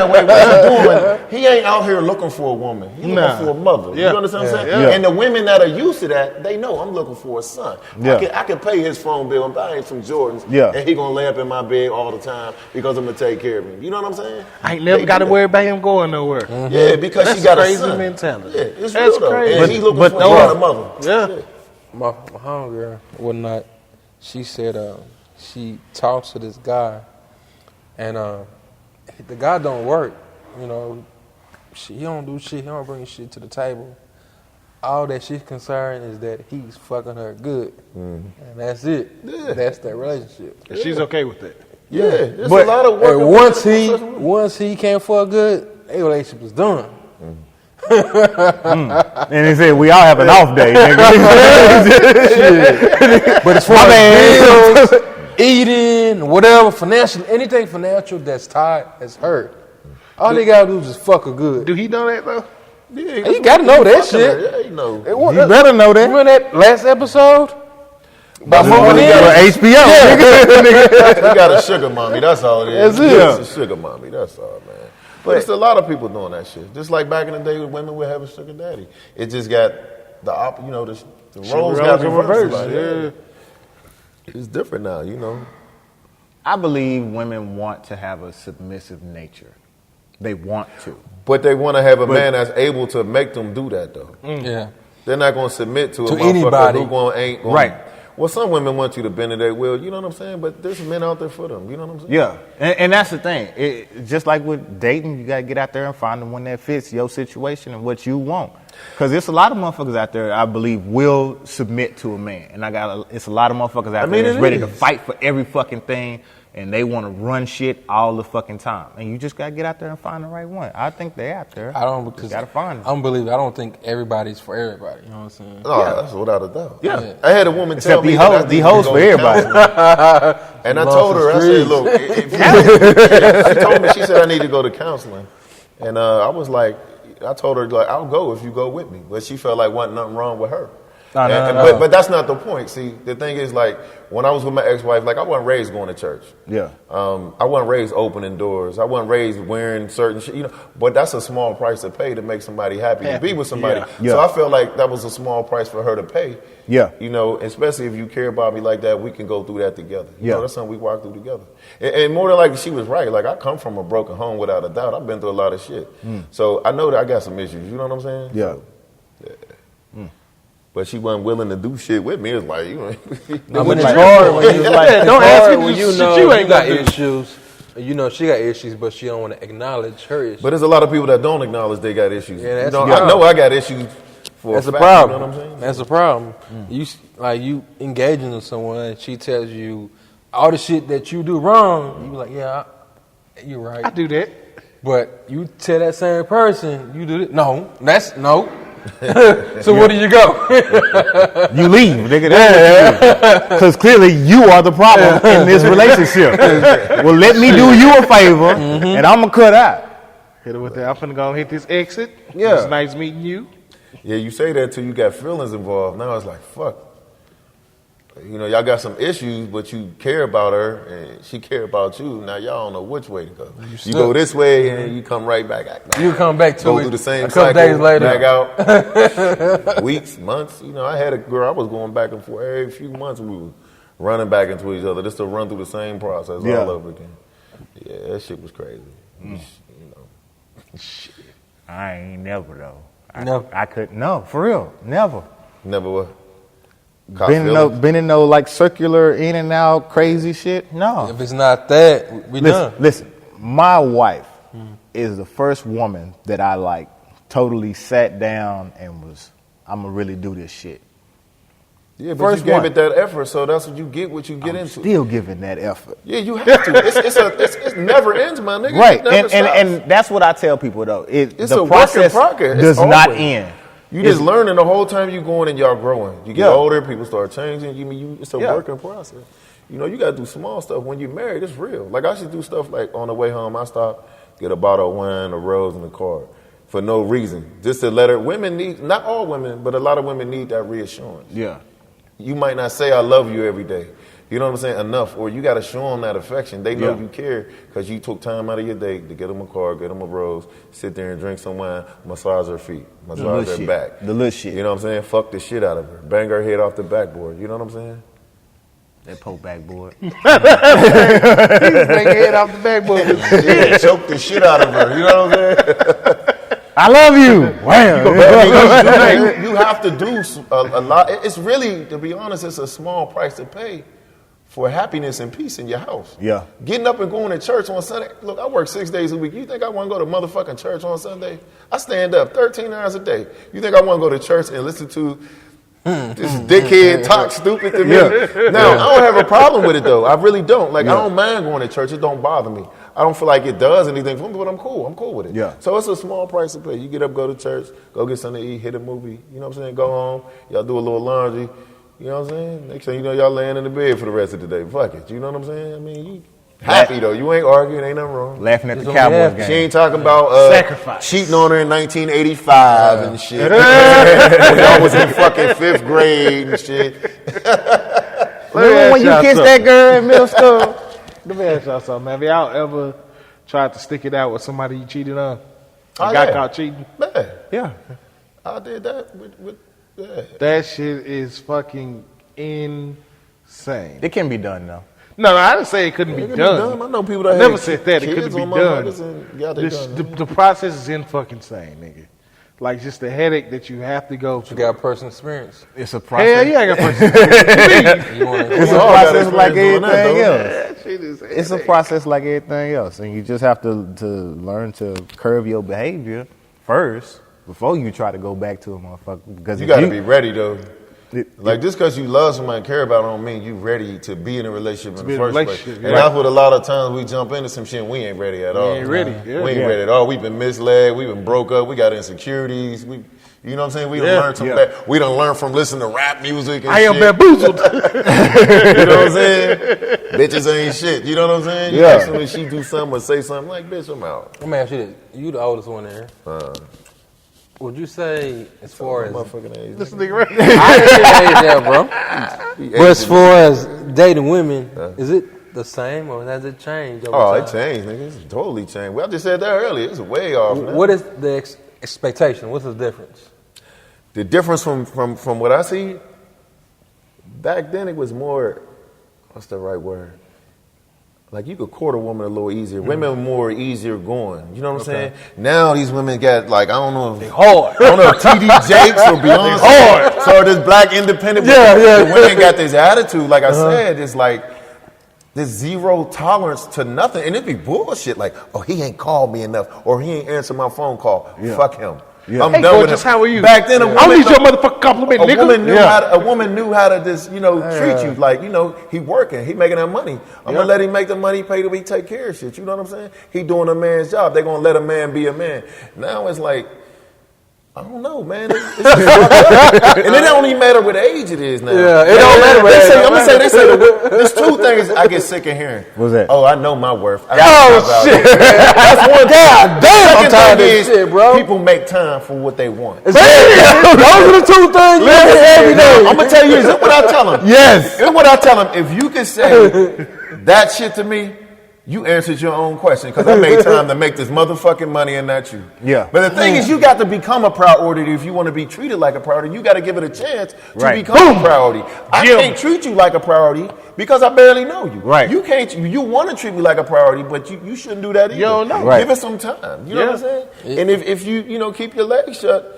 What you doing? He ain't out here looking for a woman. He's looking for a mother. You understand what I'm saying? Yeah. And the women that are used to that, they know I'm looking for a son. Yeah. I can pay his phone bill and buy him some Jordans, and he gonna lay up in my bed all the time because I'm gonna take care of him. You know what I'm saying? I ain't never got to worry about him going nowhere. Mm-hmm. Yeah, because she got a son. Mentality. Yeah, it's real though. Crazy. And he's looking for a mother. Yeah. My homegirl, whatnot, she said she talks to this guy, and the guy don't work. You know, he don't do shit. He don't bring shit to the table. All that she's concerned is that he's fucking her good, and that's it. Yeah. That's their relationship. And she's okay with that. Yeah, there's a lot of work. And once he can't fuck good, their relationship is done. And they said we all have an off day, nigga. But as far as bills, eating, whatever, financial, anything financial that's tied as hurt, all they gotta do is just fuck her good. Do he know that though? Yeah, he gotta know that shit. Yeah, he know. You better know that. Remember that last episode? About HBO. Yeah. He got a sugar mommy. That's all it is. It's a sugar mommy. That's all, man. But it's a lot of people doing that shit. Just like back in the day when women would have a sugar daddy. It just got the roles got reversed. Like, it's different now, you know. I believe women want to have a submissive nature. They want to. But they want to have a man that's able to make them do that, though. Yeah. They're not going to submit to a anybody who ain't going right. Well, some women want you to bend to their will, you know what I'm saying? But there's men out there for them, you know what I'm saying? Yeah, and that's the thing. Just like with dating, you got to get out there and find the one that fits your situation and what you want. Because there's a lot of motherfuckers out there, I believe, will submit to a man. And it's a lot of motherfuckers out there that's ready to fight for every fucking thing. And they want to run shit all the fucking time. And you just got to get out there and find the right one. I think they're out there. I don't, because got to find them. I don't think everybody's for everybody. You know what I'm saying? No, that's without a doubt. Yeah. I had a woman tell me the hoes for everybody. And I told her, I said, look, she told me, she said I need to go to counseling. And I was like, I told her, like, I'll go if you go with me. But she felt like wasn't nothing wrong with her. No. But that's not the point. See, the thing is, like, when I was with my ex-wife, like, I wasn't raised going to church. Yeah. I wasn't raised opening doors. I wasn't raised wearing certain shit, but that's a small price to pay to make somebody happy to be with somebody. Yeah. So I felt like that was a small price for her to pay. Yeah. Especially if you care about me like that, we can go through that together. That's something we walk through together. And more than likely, she was right. Like, I come from a broken home without a doubt. I've been through a lot of shit. So I know that I got some issues. You know what I'm saying? Yeah. But she wasn't willing to do shit with me. It's like, but it's hard when you don't ask me when to you know you ain't you got gonna do. issues. You know she got issues, but she don't want to acknowledge her issues. But there's a lot of people that don't acknowledge they got issues. Yeah, that's I know I got issues. That's a fact, problem. You know what I'm saying? That's a problem. You engaging with someone, and she tells you all the shit that you do wrong. You be like, yeah, you're right. I do that. But you tell that same person you do it. No. So where do you go? You leave, nigga. Because clearly you are the problem in this relationship. Well, let me do you a favor, and I'm going to cut out. Hit her with that. I'm finna go and hit this exit. Yeah. It's nice meeting you. Yeah, you say that till you got feelings involved. Now it's like, fuck. Y'all got some issues, but you care about her, and she care about you. Now y'all don't know which way to go. You go this way, and you come right back. You come back to go it through the same a couple cycle, days later. back out. Weeks, months. I had a girl. I was going back and forth every few months. We were running back into each other just to run through the same process all over again. Yeah, that shit was crazy. Shit. I ain't never, though. No. I couldn't. No, for real. Never. Never what? Been in no like circular in and out crazy shit. No. If it's not that, we done. Listen, my wife is the first woman that I like totally sat down and I'm gonna really do this shit. Yeah, but you gave it that effort, so that's what you get into. Still giving that effort. Yeah, you have to. It's never ends, my nigga. Right, and that's what I tell people though. It's the a process work in progress. does It's not always. end. You just learning the whole time you going and y'all growing. You get older, people start changing. It's a working process. You got to do small stuff. When you're married, it's real. Like, I should do stuff like on the way home, I stop, get a bottle of wine, a rose in the car for no reason. Just to let her, women need, not all women, but a lot of women need that reassurance. Yeah. You might not say I love you every day. You know what I'm saying? Enough. Or you got to show them that affection. They know you care because you took time out of your day to get them a car, get them a rose, sit there and drink some wine, massage her feet, massage her back. The little shit. You know what I'm saying? Fuck the shit out of her. Bang her head off the backboard. You know what I'm saying? That poke backboard. Bang head off the backboard. Yeah, choke the shit out of her. You know what I'm saying? I love you. Wow. You have to do a lot. It's really, to be honest, it's a small price to pay for happiness and peace in your house. Yeah. Getting up and going to church on Sunday. Look, I work 6 days a week. You think I want to go to motherfucking church on Sunday? I stand up 13 hours a day. You think I want to go to church and listen to this dickhead talk stupid to me? Now, I don't have a problem with it, though. I really don't. Like, I don't mind going to church. It don't bother me. I don't feel like it does anything for me, but I'm cool. I'm cool with it. Yeah. So it's a small price to pay. You get up, go to church, go get something to eat, hit a movie. You know what I'm saying? Go home. Y'all do a little laundry. You know what I'm saying? Next thing you know, y'all laying in the bed for the rest of the day. Fuck it. You know what I'm saying? I mean, you happy, though. You ain't arguing. Ain't nothing wrong. Laughing at the Cowboys game. She ain't talking about Sacrifice. cheating on her in 1985 and shit. When y'all was in fucking 5th grade and shit. Remember when you kissed that girl in middle school? Let me ask y'all something, man. Have y'all ever tried to stick it out with somebody you cheated on? Oh, Got caught cheating? Man, Yeah. I did that with That shit is fucking insane. It can be done, though. No, I didn't say it couldn't be It can done. I know people that I never had said that. It kids couldn't be on done. motherfuckers and got it done. The process is in fucking insane, nigga. Like, just the headache that you have to go You through. got personal experience. It's a process. Hell yeah, I got personal. You wanna- It's a all got process like experience doing that, everything though. else. That shit is It's a process like everything else, and you just have to learn to curb your behavior first before you try to go back to a motherfucker. Because You if got to be ready, though. it- Like, just because you love somebody and care about them don't mean you ready to be in a relationship in be the in a first place. relationship, And yeah. that's what a lot of times we jump into some shit and we ain't ready at all. ain't ready, yeah. We ain't Yeah. ready at all. We've been misled. We've been broke up. We got insecurities. You know what I'm saying? We done Yeah. learned some Yeah. we done learned from listening to rap music and I am shit. bamboozled. You know what I'm saying? Bitches ain't shit. You know what I'm saying? Yeah. As soon as she do something or say something, like, bitch, I'm out. Let me ask you this. You the oldest one there. would you say as far as Motherfucking age. This nigga right I didn't say age there, bro. But as far as dating women, is it the same or has it changed over Oh, time? it changed, nigga. It's totally changed. Well, I just said that earlier. It's way off. Man. What is the expectation? What's the difference? The difference from what I see, back then it was more, what's the right word? Like you could court a woman a little easier. Women were more easier going. You know what I'm saying? Now these women got like, I don't know if hard. I don't know if TD Jakes or Beyonce. So this black independent the women got this attitude. Like I said, it's like this zero tolerance to nothing. And it be bullshit like, oh, he ain't called me enough or he ain't answered my phone call. Yeah. Fuck him. Yeah. I'm Hey, done gorgeous, with him. how are you? Back then, a woman, I don't need your motherfucking compliment, nigga. a woman knew how to just, treat you. Like, he working. He making that money. I'm going to let him make the money, pay to take care of shit. You know what I'm saying? He doing a man's job. They going to let a man be a man. Now it's like, I don't know, man. It's just fucked up. And it don't even matter what age it is now. Yeah, it don't matter what age. I'm going to say, there's two things I get sick of hearing. What's that? Oh, I know my worth. Oh, shit. That's one thing. God damn, I'm Second tired of thing this is, shit, bro. people make time for what they want. Those are the two things you hear every day. I'm gonna tell you, is this what I tell them? Yes. This is what I tell them. If you can say that shit to me, you answered your own question because I made time to make this motherfucking money and not you. Yeah. But the thing is, you got to become a priority if you want to be treated like a priority. You got to give it a chance to Right. become a priority. I can't treat you like a priority because I barely know you. Right. You can't. You want to treat me like a priority, but you shouldn't do that either. You don't know. Right. Give it some time. You know what I'm saying? And if you keep your legs shut.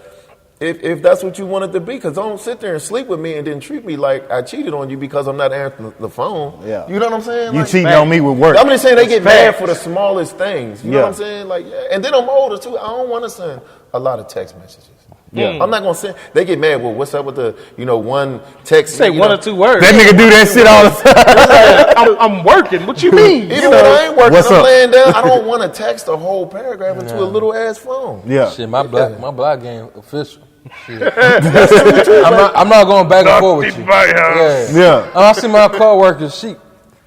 If that's what you want it to be, because don't sit there and sleep with me and then treat me like I cheated on you because I'm not answering the phone. Yeah. You know what I'm saying? You Like, cheating on me with work. I'm just saying they get mad facts. for the smallest things. You know what I'm saying? Like, yeah. And then I'm older too. I don't want to send a lot of text messages. Yeah. I'm not gonna send. They get mad. Well, what's up with the one text? Say one or two words. That nigga do that shit all the time. I'm working. What you mean? Even when I ain't working, What's I'm up? laying down. I don't want to text a whole paragraph into a little ass phone. Yeah. Shit, my block game official. Shit. I'm not going back and forth with you. Yeah. I see my coworker, she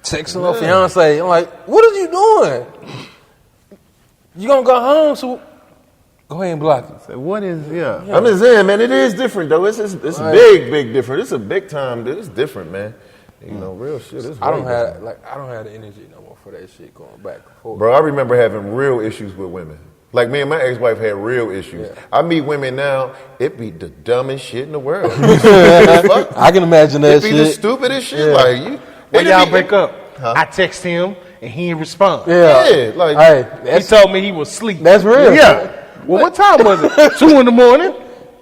texting her fiance. I'm like, what are you doing? You gonna go home? So go ahead and block it. What is, I'm just saying, man, it is different though. It's big different. It's a big time. It's different, man. Real shit. It's I don't way different. have the energy no more for that shit going back and forth. Bro, I remember having real issues with women. Like me and my ex-wife had real issues. Yeah. I meet women now, it be the dumbest shit in the world. I can imagine that It be shit. the stupidest shit. Yeah. Like you. When it y'all be- break up, Huh? I text him and he didn't respond. Yeah, like He told me he was asleep. That's real. Yeah. Well, what time was it? 2 in the morning.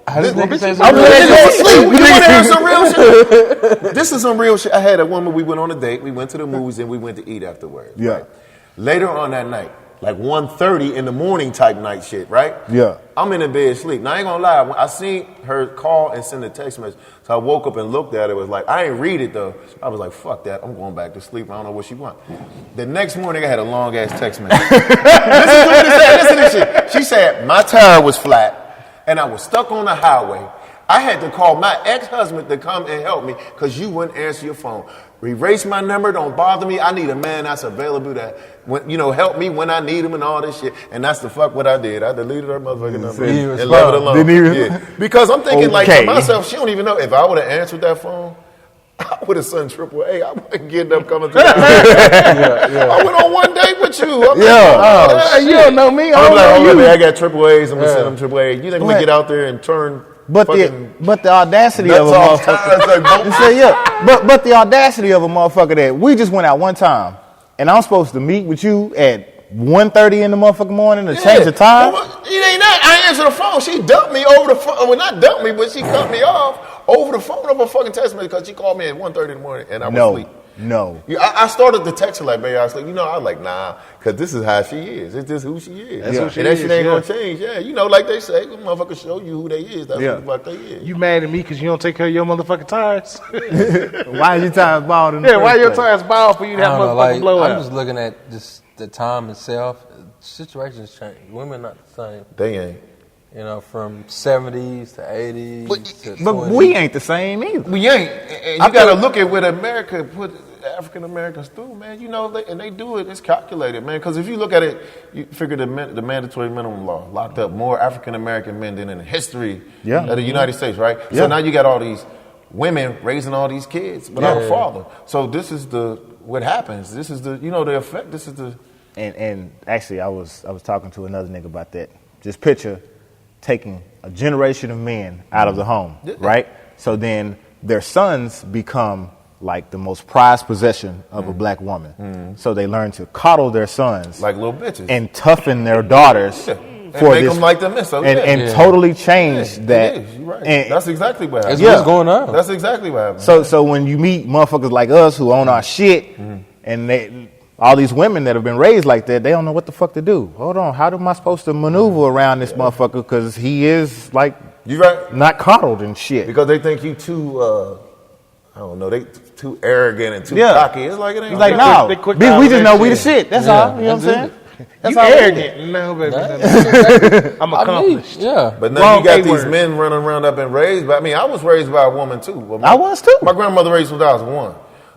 I just think I'm asleep. You want to hear some real shit? This is some real shit. I had a woman. We went on a date. We went to the movies and we went to eat afterwards. Yeah. Right? Later on that night, like 1:30 in the morning type night shit. Right? Yeah. I'm in the bed asleep. Now I ain't gonna lie. When I seen her call and send a text message, so I woke up and looked at it. It was like I ain't read it though. I was like, fuck that. I'm going back to sleep. I don't know what she want. The next morning I had a long ass text message. Listen to this shit. She said my tire was flat. And I was stuck on the highway. I had to call my ex-husband to come and help me because you wouldn't answer your phone. Erase my number. Don't bother me. I need a man that's available that, help me when I need him and all this shit. And that's the fuck what I did. I deleted her motherfucking number Didn't and respond. left it alone. Didn't he- Yeah. Because I'm thinking like Okay. to myself, she don't even know. If I would have answered that phone, I would have sent AAA. I wouldn't get up coming to the house. I went on one date with you. I'm like, You don't know me. I I'm don't like, know oh, you. man, I got AAAs. I'm gonna send them AAA. You think I'm gonna get out there and turn? But fucking the audacity of a nuts off motherfucker. tires, like, You say, but the audacity of a motherfucker that we just went out one time and I'm supposed to meet with you at 1:30 in the motherfucking morning to change the time. Well, it ain't that. I answered the phone. She dumped me over the phone. Well, not dumped me, but she cut me off over the phone of a fucking text message because she called me at 1:30 in the morning and I was asleep. No. Yeah, I started to text her like, baby, I was like, I was like, nah, because this is how she is. It's just who she is. That's who she and that is, shit ain't yeah. going to change. Yeah, like they say, motherfuckers show you who they is. That's who the fuck they is. You mad at me because you don't take care of your motherfucking tires? Why is your tires bald in the Yeah, why first your place? tires bald for you to I have don't know, motherfucking like, blowout? I'm just looking at just the time itself. Situations change. Women not the same. They ain't. From 70s to 80s to 20s. But we ain't the same either. We ain't. And you got to look at what America put. the African Americans through, man. You know, and they do it. It's calculated, man. Because if you look at it, you figure the mandatory minimum law locked up more African American men than in the history of the United States, right? Yeah. So now you got all these women raising all these kids without a father. So this is what happens. This is the effect. This is the. And actually, I was talking to another nigga about that. Just picture taking a generation of men out of the home, right? So then their sons become like the most prized possession of a black woman. So they learn to coddle their sons like little bitches and toughen their daughters for and make this, them like them. So, and totally change that. You're right. And that's exactly what happens. That's what's going on. That's exactly what happens. So when you meet motherfuckers like us who own our shit, and all these women that have been raised like that, they don't know what the fuck to do. Hold on, how am I supposed to maneuver around this motherfucker? Because he is like, you right, not coddled and shit. Because they think you too, I don't know, they too arrogant and too cocky. It's like it ain't. It's like, no, we just know we the shit. That's all. You know what I'm saying? That's arrogant. No, baby. I'm accomplished. But now you got these men running around up and raised. But I mean, I was raised by a woman too. I was too. My grandmother raised me when I was 1.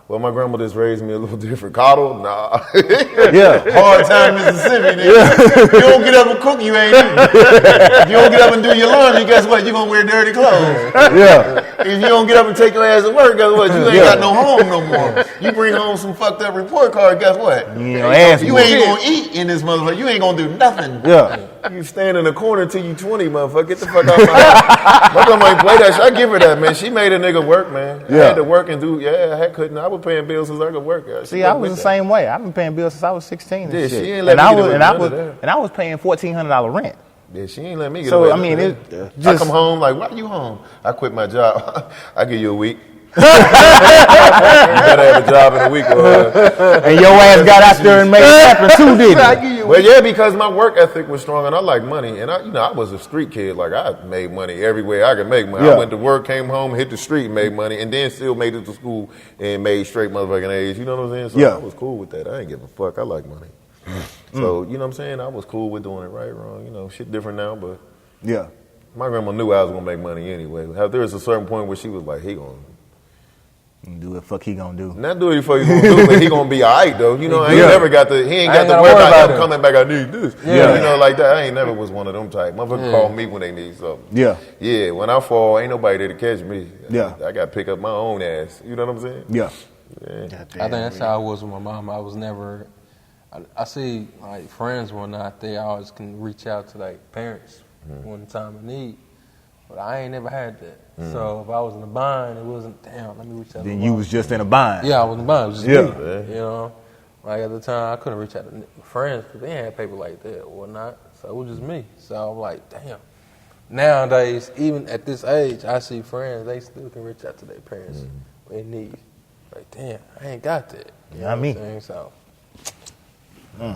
Well, my grandmother just raised me a little different. Coddle? Nah. Hard time in Mississippi, nigga. If you don't get up and cook, you ain't eating. If you don't get up and do your laundry, guess what? You're going to wear dirty clothes. If you don't get up and take your ass to work, guess what? You ain't got no home no more. You bring home some fucked up report card, guess what? You ain't going to eat in this motherfucker. You ain't going to do nothing. You stand in the corner till you 20, motherfucker. Get the fuck out my house. My grandma ain't play that shit. I give her that, man. She made a nigga work, man. I had to work and do, I was paying bills since I could work. See, I was the same way. I've been paying bills since I was 16 and shit. She ain't let me get and I was paying $1,400 rent. Yeah, she ain't let me get away. So, I mean, I come home like, why you home? I quit my job. I give you a week. You better have a job in a week. And your ass got out there and made it happen too, didn't you? Well, yeah, because my work ethic was strong and I like money. And I was a street kid. Like, I made money everywhere I could make money. I went to work, came home, hit the street, made money, and then still made it to school and made straight motherfucking A's. You know what I'm saying? So I was cool with that. I ain't give a fuck. I like money. So, you know what I'm saying? I was cool with doing it right, wrong. You know, shit different now, but my grandma knew I was going to make money anyway. There was a certain point where she was like, he going to do what the fuck he gonna do. Not do what the fuck he gonna do, but he gonna be alright though. You know, he ain't got to worry about him coming back, I need this. You know, like that. I ain't never was one of them type. Motherfuckers call me when they need something. Yeah, when I fall, ain't nobody there to catch me. I gotta pick up my own ass. You know what I'm saying? I think that's how I was with my mom. I was never, I see like friends whatnot, they always can reach out to like parents when time of need. But I ain't never had that. So if I was in a bind, it wasn't, damn, let me reach out to Then you was just in a bind. Yeah, I was in a bind. It was just me. You know, like at the time, I couldn't reach out to friends because they had paper like that or whatnot. So it was just me. So I'm like, damn. Nowadays, even at this age, I see friends, they still can reach out to their parents in need. Like, damn, I ain't got that. You know what I'm saying? So.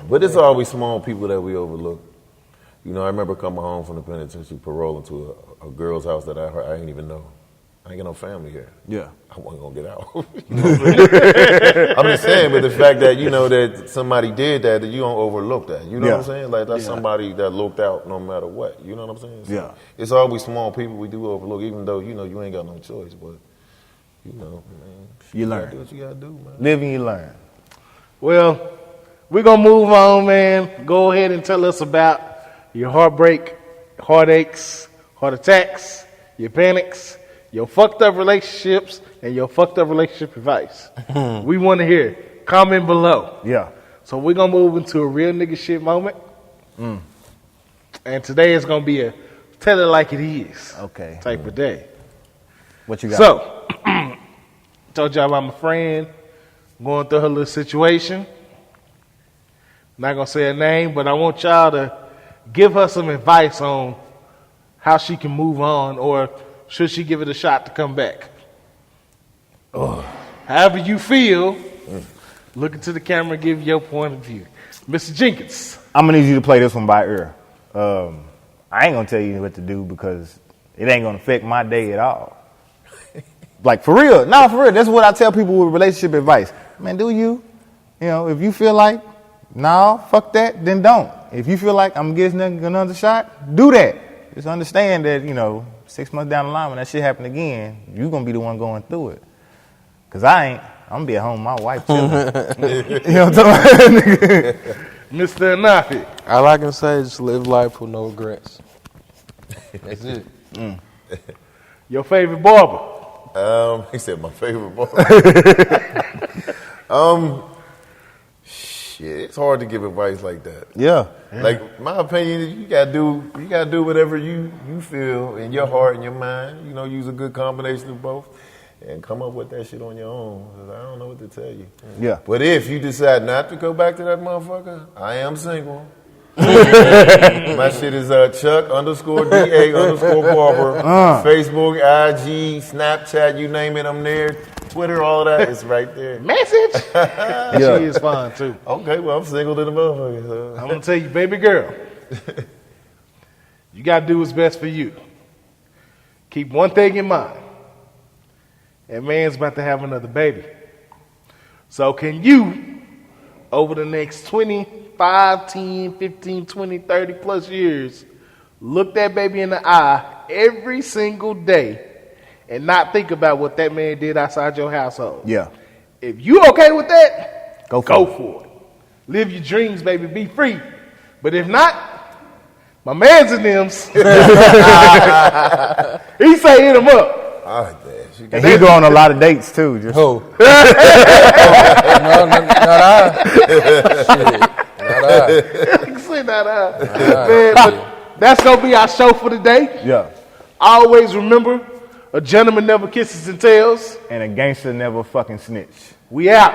But it's always small people that we overlook. You know, I remember coming home from the penitentiary, paroling to a girl's house that I ain't even know. I ain't got no family here. I wasn't going to get out. You know I'm just saying, but the fact that, you know, that somebody did that you don't overlook that. You know what I'm saying? Like, that's somebody that looked out no matter what. You know what I'm saying? So it's always small people we do overlook, even though, you know, you ain't got no choice. But, you know, man. You learn. Do what you got to do, man. Live and you learn. Well, we're going to move on, man. Go ahead and tell us about your heartbreak, heartaches, heart attacks, your panics, your fucked up relationships, and your fucked up relationship advice. We want to hear it. Comment below. So we're going to move into a real nigga shit moment. And today is going to be a tell it like it is type of day. What you got? So, told y'all I'm a friend going through her little situation. Not going to say her name, but I want y'all to give her some advice on how she can move on, or should she give it a shot to come back? However you feel, look into the camera and give your point of view. Mr. Jenkins. I'm going to need you to play this one by ear. I ain't going to tell you what to do because it ain't going to affect my day at all. Like, for real. No, for real. That's what I tell people with relationship advice. Man, do you? You know, if you feel like, no, fuck that, then don't. If you feel like I'm going to get another shot, do that. Just understand that, you know, 6 months down the line when that shit happen again, you're going to be the one going through it. Because I ain't. I'm gonna be at home with my wife chilling. You know what I'm talking about? Mr. Anafi. All I can say is just live life with no regrets. That's it. Your favorite barber. He said my favorite bar. Shit, it's hard to give advice like that. Yeah. Like my opinion, you gotta do whatever you feel in your heart and your mind. You know, use a good combination of both, and come up with that shit on your own. 'Cause I don't know what to tell you. Yeah. But if you decide not to go back to that motherfucker, I am single. My shit is Chuck_DA_Barber. Facebook, IG, Snapchat, you name it, I'm there. Twitter, all of that is right there. Message. Yeah. She is fine too. Okay, well, I'm single to the motherfucker. So. I'm gonna tell you, baby girl, you gotta do what's best for you. Keep one thing in mind. That man's about to have another baby. So can you, over the next 25, 10, 15, 20, 30 plus years, look that baby in the eye every single day and not think about what that man did outside your household? Yeah. If you okay with that, Go go for for it. Live your dreams, baby. Be free. But if not, my man's in them. He say hit him up. Ah, damn. She And he go on a lot of dates too. Just Who? No, not I. Shit, not I. You say that, man, but that's gonna be our show for today. yeah. Always remember, a gentleman never kisses and tells. And a gangster never fucking snitch. We out.